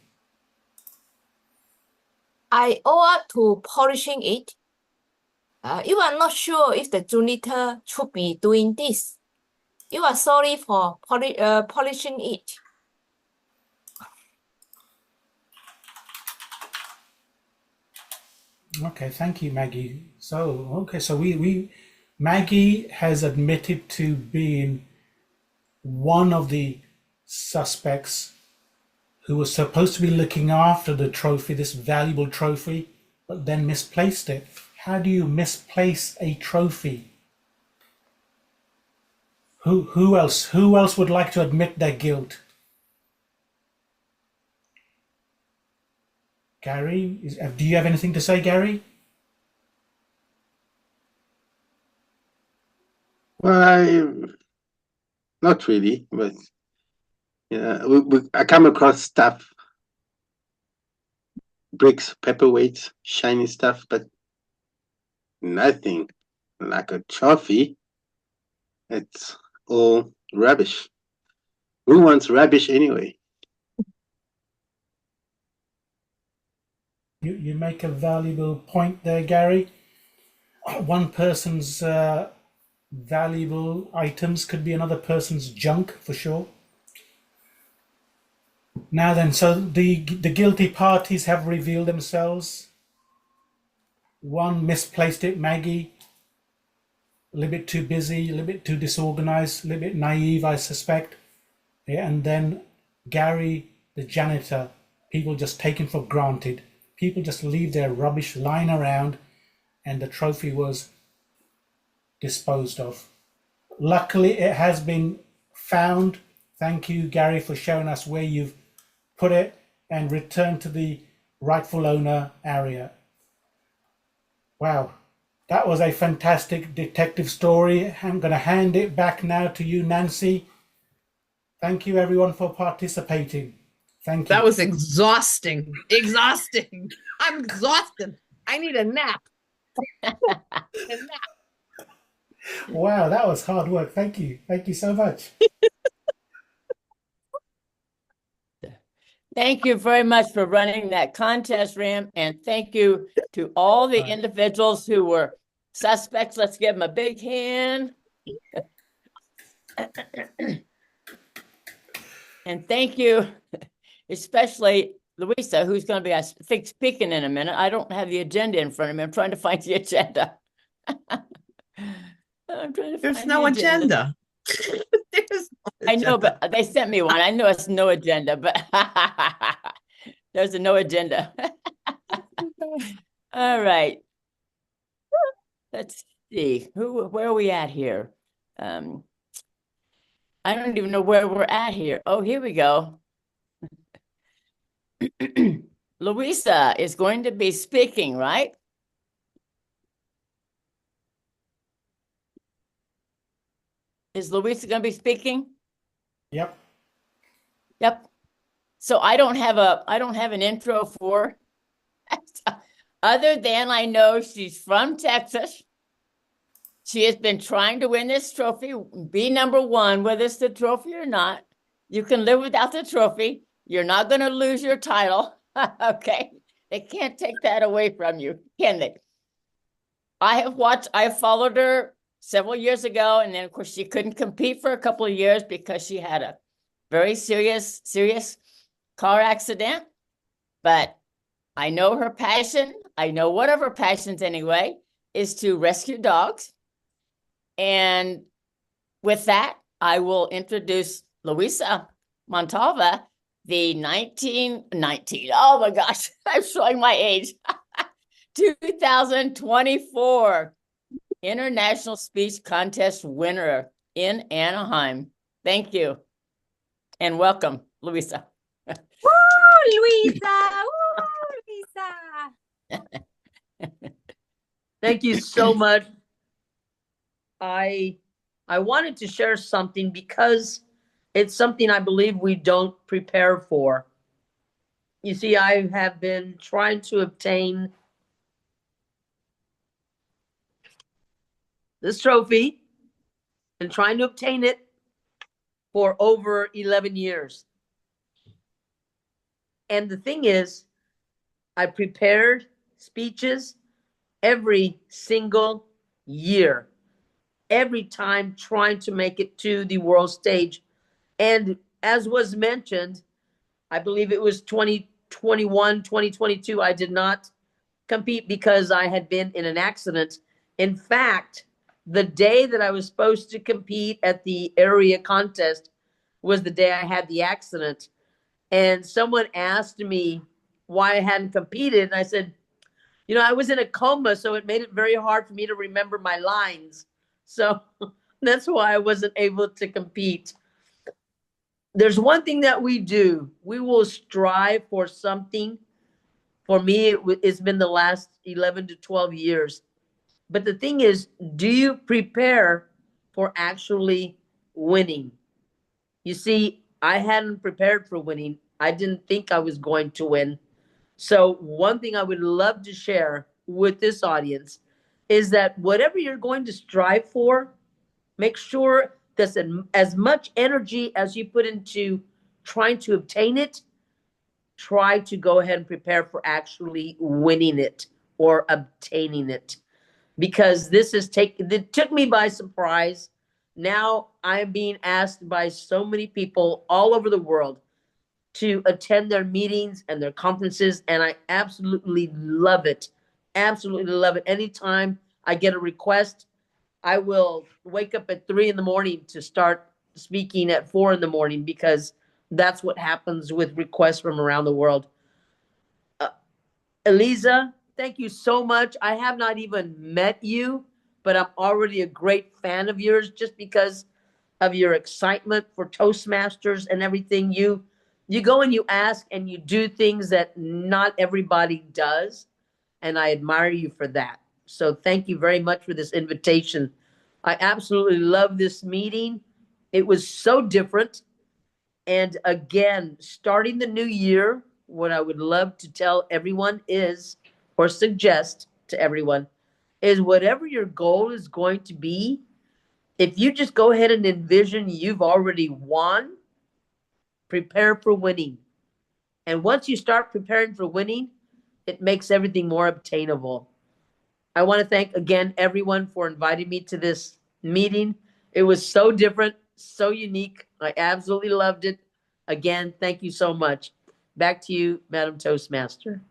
I owe up to polishing it. You are not sure if the janitor should be doing this. You are sorry for polishing it. Okay, thank you, Maggie. So Maggie has admitted to being one of the suspects who was supposed to be looking after the trophy, this valuable trophy, but then misplaced it. How do you misplace a trophy? Who else would like to admit their guilt? Gary, do you have anything to say, Gary? Well, not really, but yeah, I come across stuff, bricks, paperweights, shiny stuff, but nothing like a trophy. It's all rubbish. Who wants rubbish anyway? You make a valuable point there, Gary. One person's valuable items could be another person's junk for sure. Now then, so the guilty parties have revealed themselves. One misplaced it, Maggie. A little bit too busy, a little bit too disorganized, a little bit naive, I suspect. Yeah, and then Gary, the janitor, people just taken for granted. People just leave their rubbish lying around and the trophy was disposed of. Luckily, it has been found. Thank you, Gary, for showing us where you've put it and returned to the rightful owner area. Wow, that was a fantastic detective story. I'm going to hand it back now to you, Nancy. Thank you, everyone, for participating. Thank you. That was exhausting. Exhausting. I'm exhausted. I need a nap. A nap. Wow, that was hard work. Thank you. Thank you so much. Thank you very much for running that contest, Ram, and thank you to all the individuals who were suspects. Let's give them a big hand. And thank you, especially Luisa, who's going to be, I think, speaking in a minute. I don't have the agenda in front of me. I'm trying to find the agenda. I'm trying to There's find no the agenda. There's no I know, agenda. but they sent me one. I know it's no agenda, but there's a no agenda. All right. Let's see. Where are we at here? I don't even know where we're at here. Oh, here we go. Luisa is going to be speaking, right? Is Luisa going to be speaking? Yep. Yep. So I don't have an intro for her. Other than I know she's from Texas. She has been trying to win this trophy, be number one, whether it's the trophy or not. You can live without the trophy. You're not going to lose your title. Okay. They can't take that away from you, can they? I followed her several years ago, and then of course she couldn't compete for a couple of years because she had a very serious car accident. But I know her passion. I know one of her passions anyway is to rescue dogs. And with that, I will introduce Luisa Montalvo, the 19, oh my gosh, I'm showing my age, 2024 International Speech Contest winner in Anaheim. Thank you. And welcome, Luisa. Woo, Luisa! Woo, Luisa! Thank you so much. I wanted to share something because it's something I believe we don't prepare for. You see, I have been trying to obtain this trophy and trying to obtain it for over 11 years. And the thing is, I prepared speeches every single year, every time trying to make it to the world stage. And as was mentioned, I believe it was 2021, 2022, I did not compete because I had been in an accident. In fact, the day that I was supposed to compete at the area contest was the day I had the accident. And someone asked me why I hadn't competed. And I said, you know, I was in a coma, so it made it very hard for me to remember my lines. So that's why I wasn't able to compete. There's one thing that we do. We will strive for something. For me, it's been the last 11 to 12 years. But the thing is, do you prepare for actually winning? You see, I hadn't prepared for winning. I didn't think I was going to win. So one thing I would love to share with this audience is that whatever you're going to strive for, make sure that as much energy as you put into trying to obtain it, try to go ahead and prepare for actually winning it or obtaining it. Because it took me by surprise. Now I'm being asked by so many people all over the world to attend their meetings and their conferences, and I absolutely love it. Absolutely love it. Anytime I get a request, I will wake up at 3 a.m. to start speaking at 4 a.m. because that's what happens with requests from around the world. Eliza, thank you so much. I have not even met you, but I'm already a great fan of yours just because of your excitement for Toastmasters and everything. You go and you ask and you do things that not everybody does, and I admire you for that. So thank you very much for this invitation. I absolutely love this meeting. It was so different. And again, starting the new year, what I would love to tell everyone is, or suggest to everyone, is whatever your goal is going to be, if you just go ahead and envision you've already won, prepare for winning. And once you start preparing for winning, it makes everything more obtainable. I want to thank again everyone for inviting me to this meeting. It was so different, so unique. I absolutely loved it. Again, thank you so much. Back to you, Madam Toastmaster.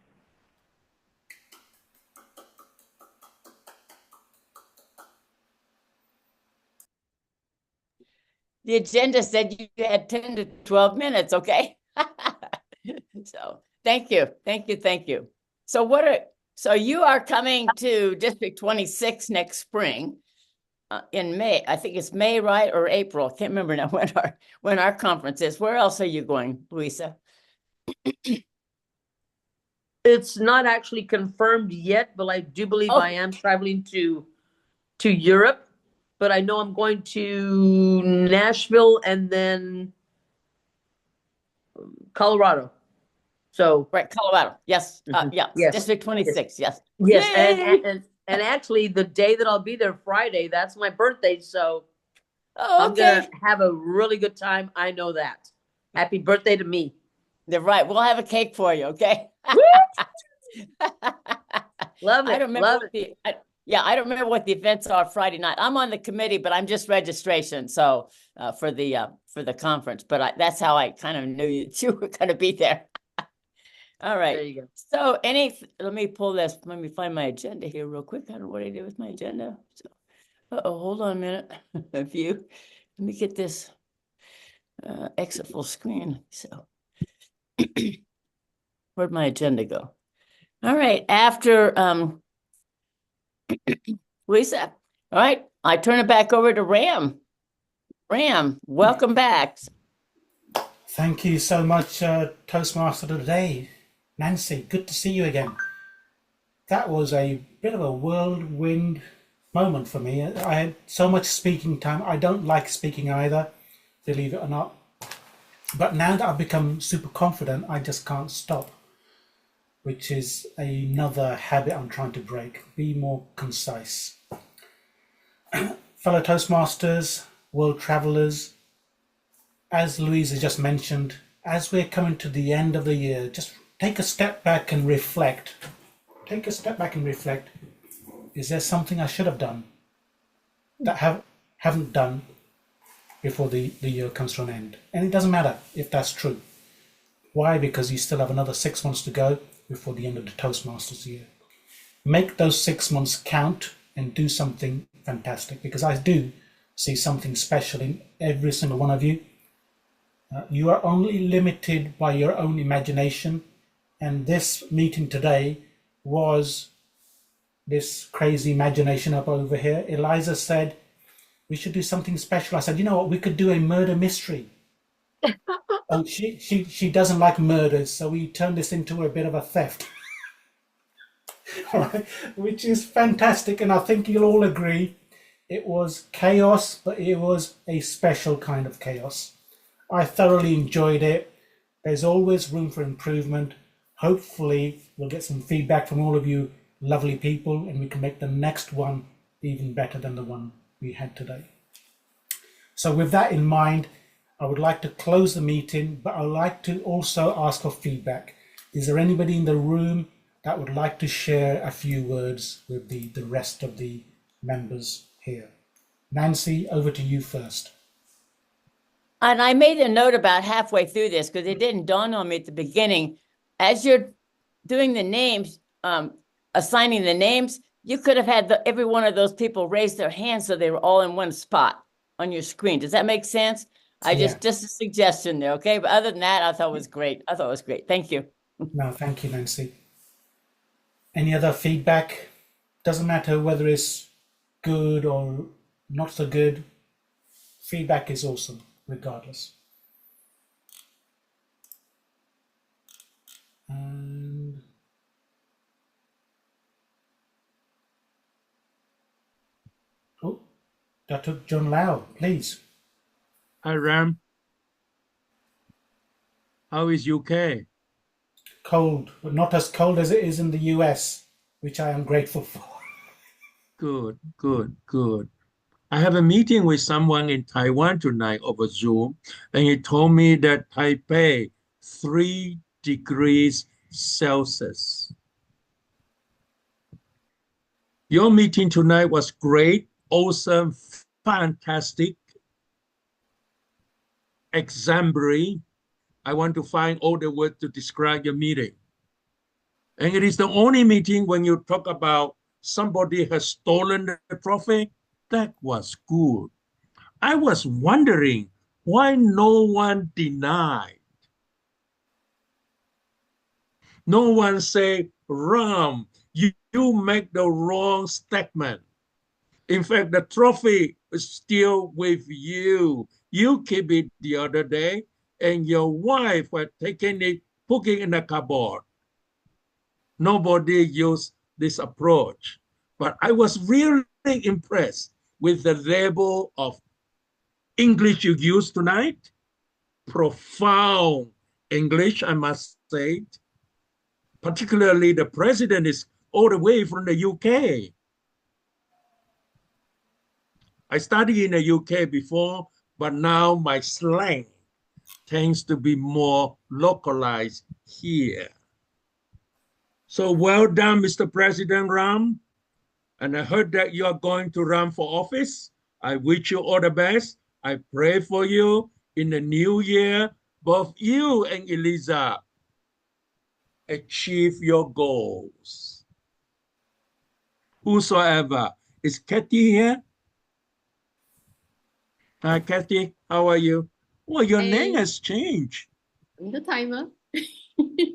The agenda said you had 10 to 12 minutes, okay? So thank you. So you are coming to District 26 next spring in May. I think it's May, right? Or April. Can't remember now when our conference is. Where else are you going, Luisa? It's not actually confirmed yet, but I do believe I am traveling to Europe. But I know I'm going to Nashville and then Colorado. So right, Colorado. Yes. Yeah. Yes. District 26. Yes. Yes. Yay! And actually the day that I'll be there, Friday, that's my birthday. So I'm okay. gonna have a really good time. I know that. Happy birthday to me. They're right. We'll have a cake for you, okay? Love it. I don't remember I don't remember what the events are Friday night. I'm on the committee, but I'm just registration. So for the conference, but that's how I kind of knew that you were going to be there. All right. There you go. So let me pull this. Let me find my agenda here real quick. I don't know what I did with my agenda. So, hold on a minute. Let me get this exit full screen. So where'd my agenda go? All right. After Lisa. All right. I turn it back over to Ram. Ram, welcome back. Thank you so much, Toastmaster today. Nancy, good to see you again. That was a bit of a whirlwind moment for me. I had so much speaking time. I don't like speaking either, believe it or not. But now that I've become super confident, I just can't stop, which is another habit I'm trying to break. Be more concise. Fellow Toastmasters, World Travelers, as Louisa just mentioned, as we're coming to the end of the year, just take a step back and reflect. Take a step back and reflect. Is there something I should have done that haven't done before the year comes to an end? And it doesn't matter if that's true. Why? Because you still have another 6 months to go before the end of the Toastmasters year. Make those 6 months count and do something fantastic, because I do see something special in every single one of you. You are only limited by your own imagination, and this meeting today was this crazy imagination up over here. Eliza said we should do something special. I said, you know what, we could do a murder mystery. Oh, she doesn't like murders, so we turned this into a bit of a theft. All right, which is fantastic, and I think you'll all agree it was chaos, but it was a special kind of chaos. I thoroughly enjoyed it. There's always room for improvement. Hopefully we'll get some feedback from all of you lovely people, and we can make the next one even better than the one we had today. So with that in mind, I would like to close the meeting, but I'd like to also ask for feedback. Is there anybody in the room that would like to share a few words with the rest of the members here? Nancy, over to you first. And I made a note about halfway through this because it didn't dawn on me at the beginning. As you're doing the names, assigning the names, you could have had every one of those people raise their hands so they were all in one spot on your screen. Does that make sense? Just a suggestion there, okay? But other than that, I thought it was great. Thank you. No, thank you, Nancy. Any other feedback? Doesn't matter whether it's good or not so good. Feedback is awesome, regardless. And oh, Dr. John Lau, please. Hi, Ram. How is UK? Cold, but not as cold as it is in the US, which I am grateful for. Good, good, good. I have a meeting with someone in Taiwan tonight over Zoom, and he told me that Taipei, 3 degrees Celsius. Your meeting tonight was great, awesome, fantastic, exemplary. I want to find all the words to describe your meeting. And it is the only meeting when you talk about somebody has stolen the trophy. That was good. I was wondering why no one denied. No one say, Ram, you make the wrong statement. In fact, the trophy is still with you. You keep it the other day, and your wife had taken it, put it in the cupboard. Nobody used this approach. But I was really impressed with the level of English you used tonight. Profound English, I must say. Particularly the president is all the way from the UK. I studied in the UK before, but now my slang tends to be more localized here. So well done, Mr. President Ram. And I heard that you are going to run for office. I wish you all the best. I pray for you in the new year. Both you and Eliza achieve your goals. Whosoever. Is Kathy here? Hi, Kathy. How are you? Well, your name has changed. I'm the timer.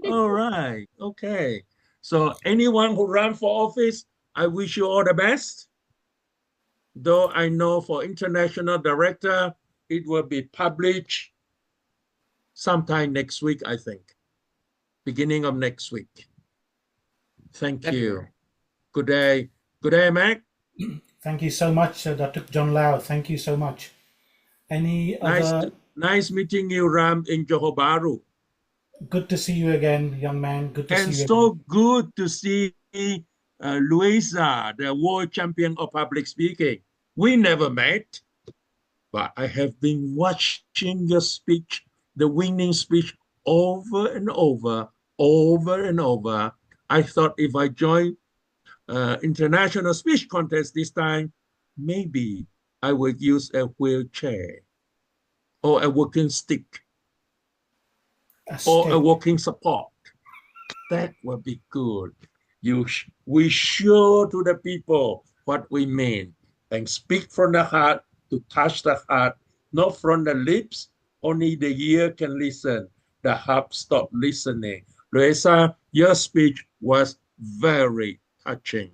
All right. Okay. So anyone who ran for office, I wish you all the best. Though I know for international director, it will be published sometime next week, I think. Beginning of next week. Thank you. Good day. Good day, Mac. Thank you so much, Dr. John Lau. Thank you so much. Any other? Nice meeting you, Ram, in Johor Bahru. Good to see you again, young man. Good to see you. And so good to see Luisa, the world champion of public speaking. We never met, but I have been watching your speech, the winning speech, over and over, over and over. I thought if I join international speech contest this time, maybe I would use a wheelchair or a walking stick or a walking support. That would be good. We show to the people what we mean and speak from the heart to touch the heart, not from the lips. Only the ear can listen. The heart stop listening. Luisa, your speech was very touching.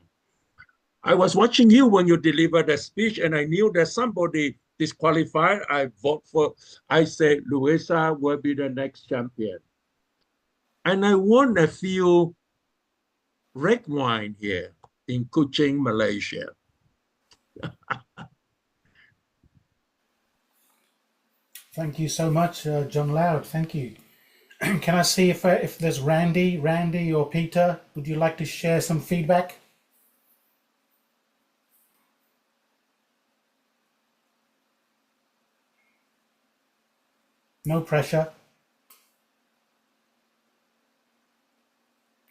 I was watching you when you delivered the speech, and I knew that somebody disqualified. I said, Luisa will be the next champion. And I won a few red wine here in Kuching, Malaysia. Thank you so much, John Loud. Thank you. Can I see if there's Randy or Peter? Would you like to share some feedback? No pressure.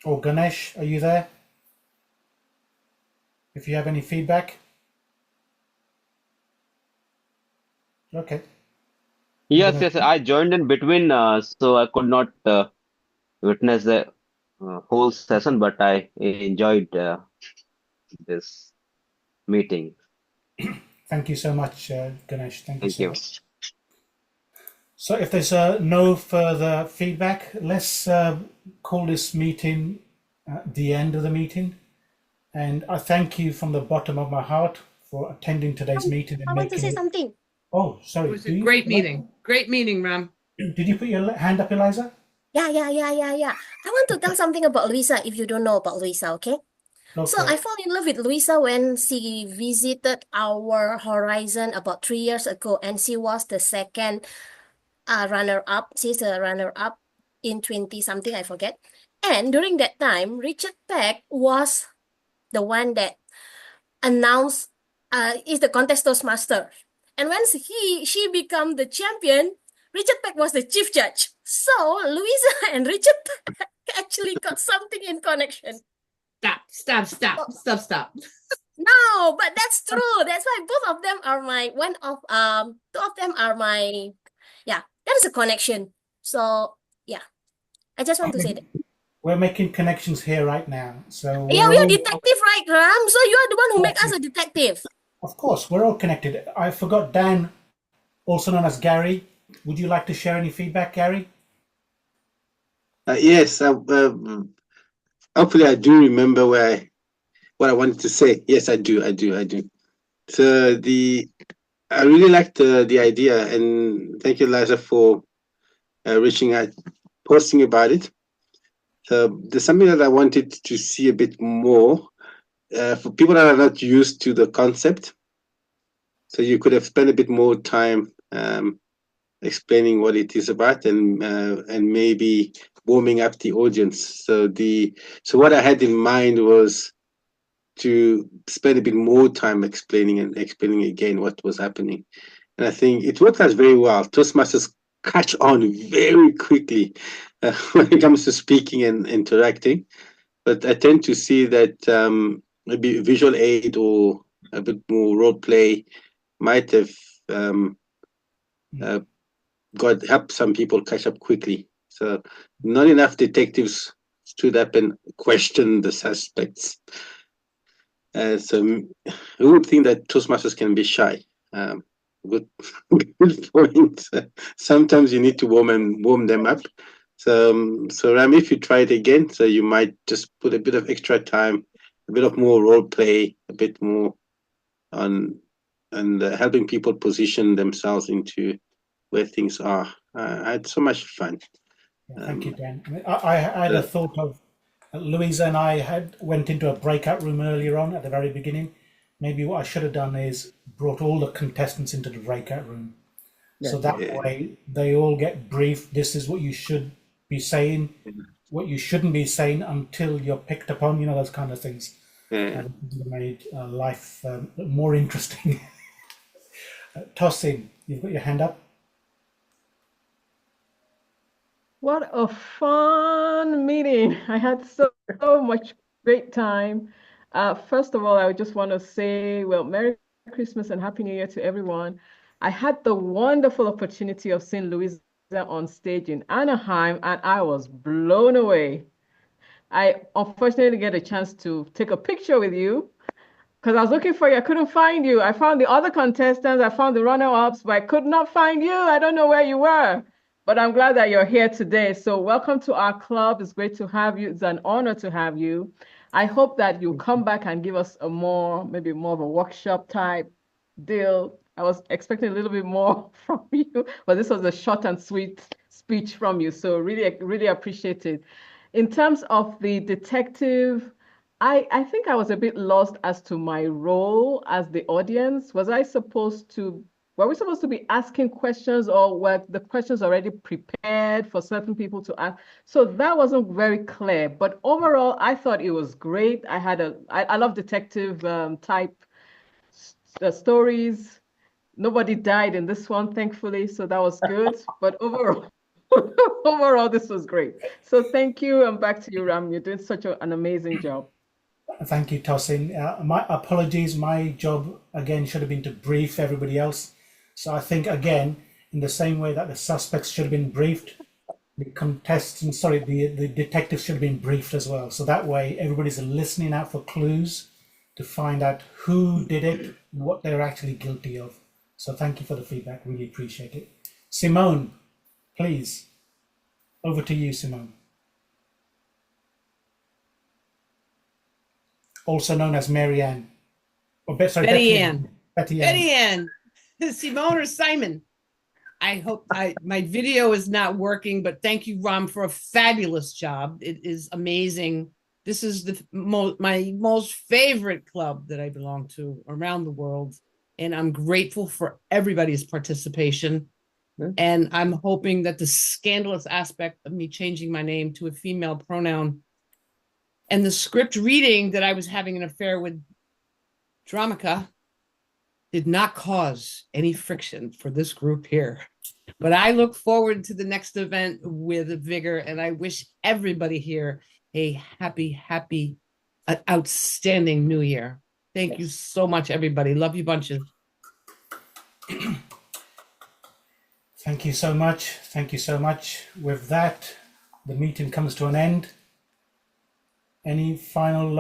Or Ganesh, are you there? If you have any feedback. Okay. Yes, yes, I joined in between, so I could not witness the whole session, but I enjoyed this meeting. Thank you so much, Ganesh. Thank you Thank so you. much. So if there's no further feedback, let's call this meeting the end of the meeting. And I thank you from the bottom of my heart for attending today's meeting. And I want to say something. Oh, sorry. It was a great meeting. Great meeting, Ram. Did you put your hand up, Eliza? Yeah. I want to tell something about Luisa if you don't know about Luisa, okay? So I fell in love with Luisa when she visited our Horizon about 3 years ago, and she was the second runner-up. She's a runner-up in 20 something, I forget. And during that time, Richard Peck was the one that announced is the contest Toastmaster. And when she became the champion, Richard Peck was the chief judge. So Luisa and Richard Peck actually got something in connection. Stop. No, but that's true. That's why both of them are two of them are my, yeah, that is a connection. So yeah, I just want to say that. We're making connections here right now. So Yeah, we are detective, right, Ram? So you are the one who make us a detective. Of course, we're all connected. I forgot Dan, also known as Gary. Would you like to share any feedback, Gary? Yes. Hopefully, I do remember what I wanted to say. Yes, I do. So I really liked the idea, and thank you, Liza, for reaching out, posting about it. There's something that I wanted to see a bit more for people that are not used to the concept. So you could have spent a bit more time explaining what it is about, and maybe warming up the audience. So what I had in mind was to spend a bit more time explaining again what was happening. And I think it worked out very well. Toastmasters catch on very quickly when it comes to speaking and interacting. But I tend to see that maybe visual aid or a bit more role play might have helped some people catch up quickly. So not enough detectives stood up and questioned the suspects. So who would think that Toastmasters can be shy? Good point. Sometimes you need to warm them up. So Ram, if you try it again, so you might just put a bit of extra time, a bit of more role play, a bit more on helping people position themselves into where things are. I had so much fun. Thank you, Dan. I had a thought of Luisa and I went into a breakout room earlier on at the very beginning. Maybe what I should have done is brought all the contestants into the breakout room. So that way they all get briefed. This is what you should be saying, what you shouldn't be saying until you're picked upon, those kind of things. Made life more interesting. Tosin, you've got your hand up. What a fun meeting. I had so much great time. First of all, I just want to say, well, Merry Christmas and Happy New Year to everyone. I had the wonderful opportunity of seeing Luisa on stage in Anaheim, and I was blown away. I unfortunately didn't get a chance to take a picture with you because I was looking for you. I couldn't find you. I found the other contestants, I found the runner-ups, but I could not find you. I don't know where you were, but I'm glad that you're here today. So welcome to our club. It's great to have you. It's an honor to have you. I hope that you'll come back and give us maybe more of a workshop type deal. I was expecting a little bit more from you, but this was a short and sweet speech from you. So really, really appreciate it. In terms of the detective, I think I was a bit lost as to my role as the audience. Were we supposed to be asking questions, or were the questions already prepared for certain people to ask? So that wasn't very clear, but overall, I thought it was great. I love detective type stories. Nobody died in this one, thankfully, so that was good. But overall, this was great. So thank you, and back to you, Ram. You're doing such an amazing job. Thank you, Tosin. My apologies. My job, again, should have been to brief everybody else. So I think, again, in the same way that the suspects should have been briefed, the detectives should have been briefed as well. So that way, everybody's listening out for clues to find out who did it, what they're actually guilty of. So thank you for the feedback. Really appreciate it. Simone, please. Over to you, Simone. Also known as Mary Ann. Betty Ann. Betty Ann. Betty Ann. Simone or Simon. I hope my video is not working, but thank you, Ram, for a fabulous job. It is amazing. This is my most favorite club that I belong to around the world. And I'm grateful for everybody's participation. And I'm hoping that the scandalous aspect of me changing my name to a female pronoun and the script reading that I was having an affair with Dramica did not cause any friction for this group here. But I look forward to the next event with vigor, and I wish everybody here a happy, outstanding new year. Thank you so much, everybody. Love you bunches. Thank you so much. Thank you so much. With that, the meeting comes to an end. Any final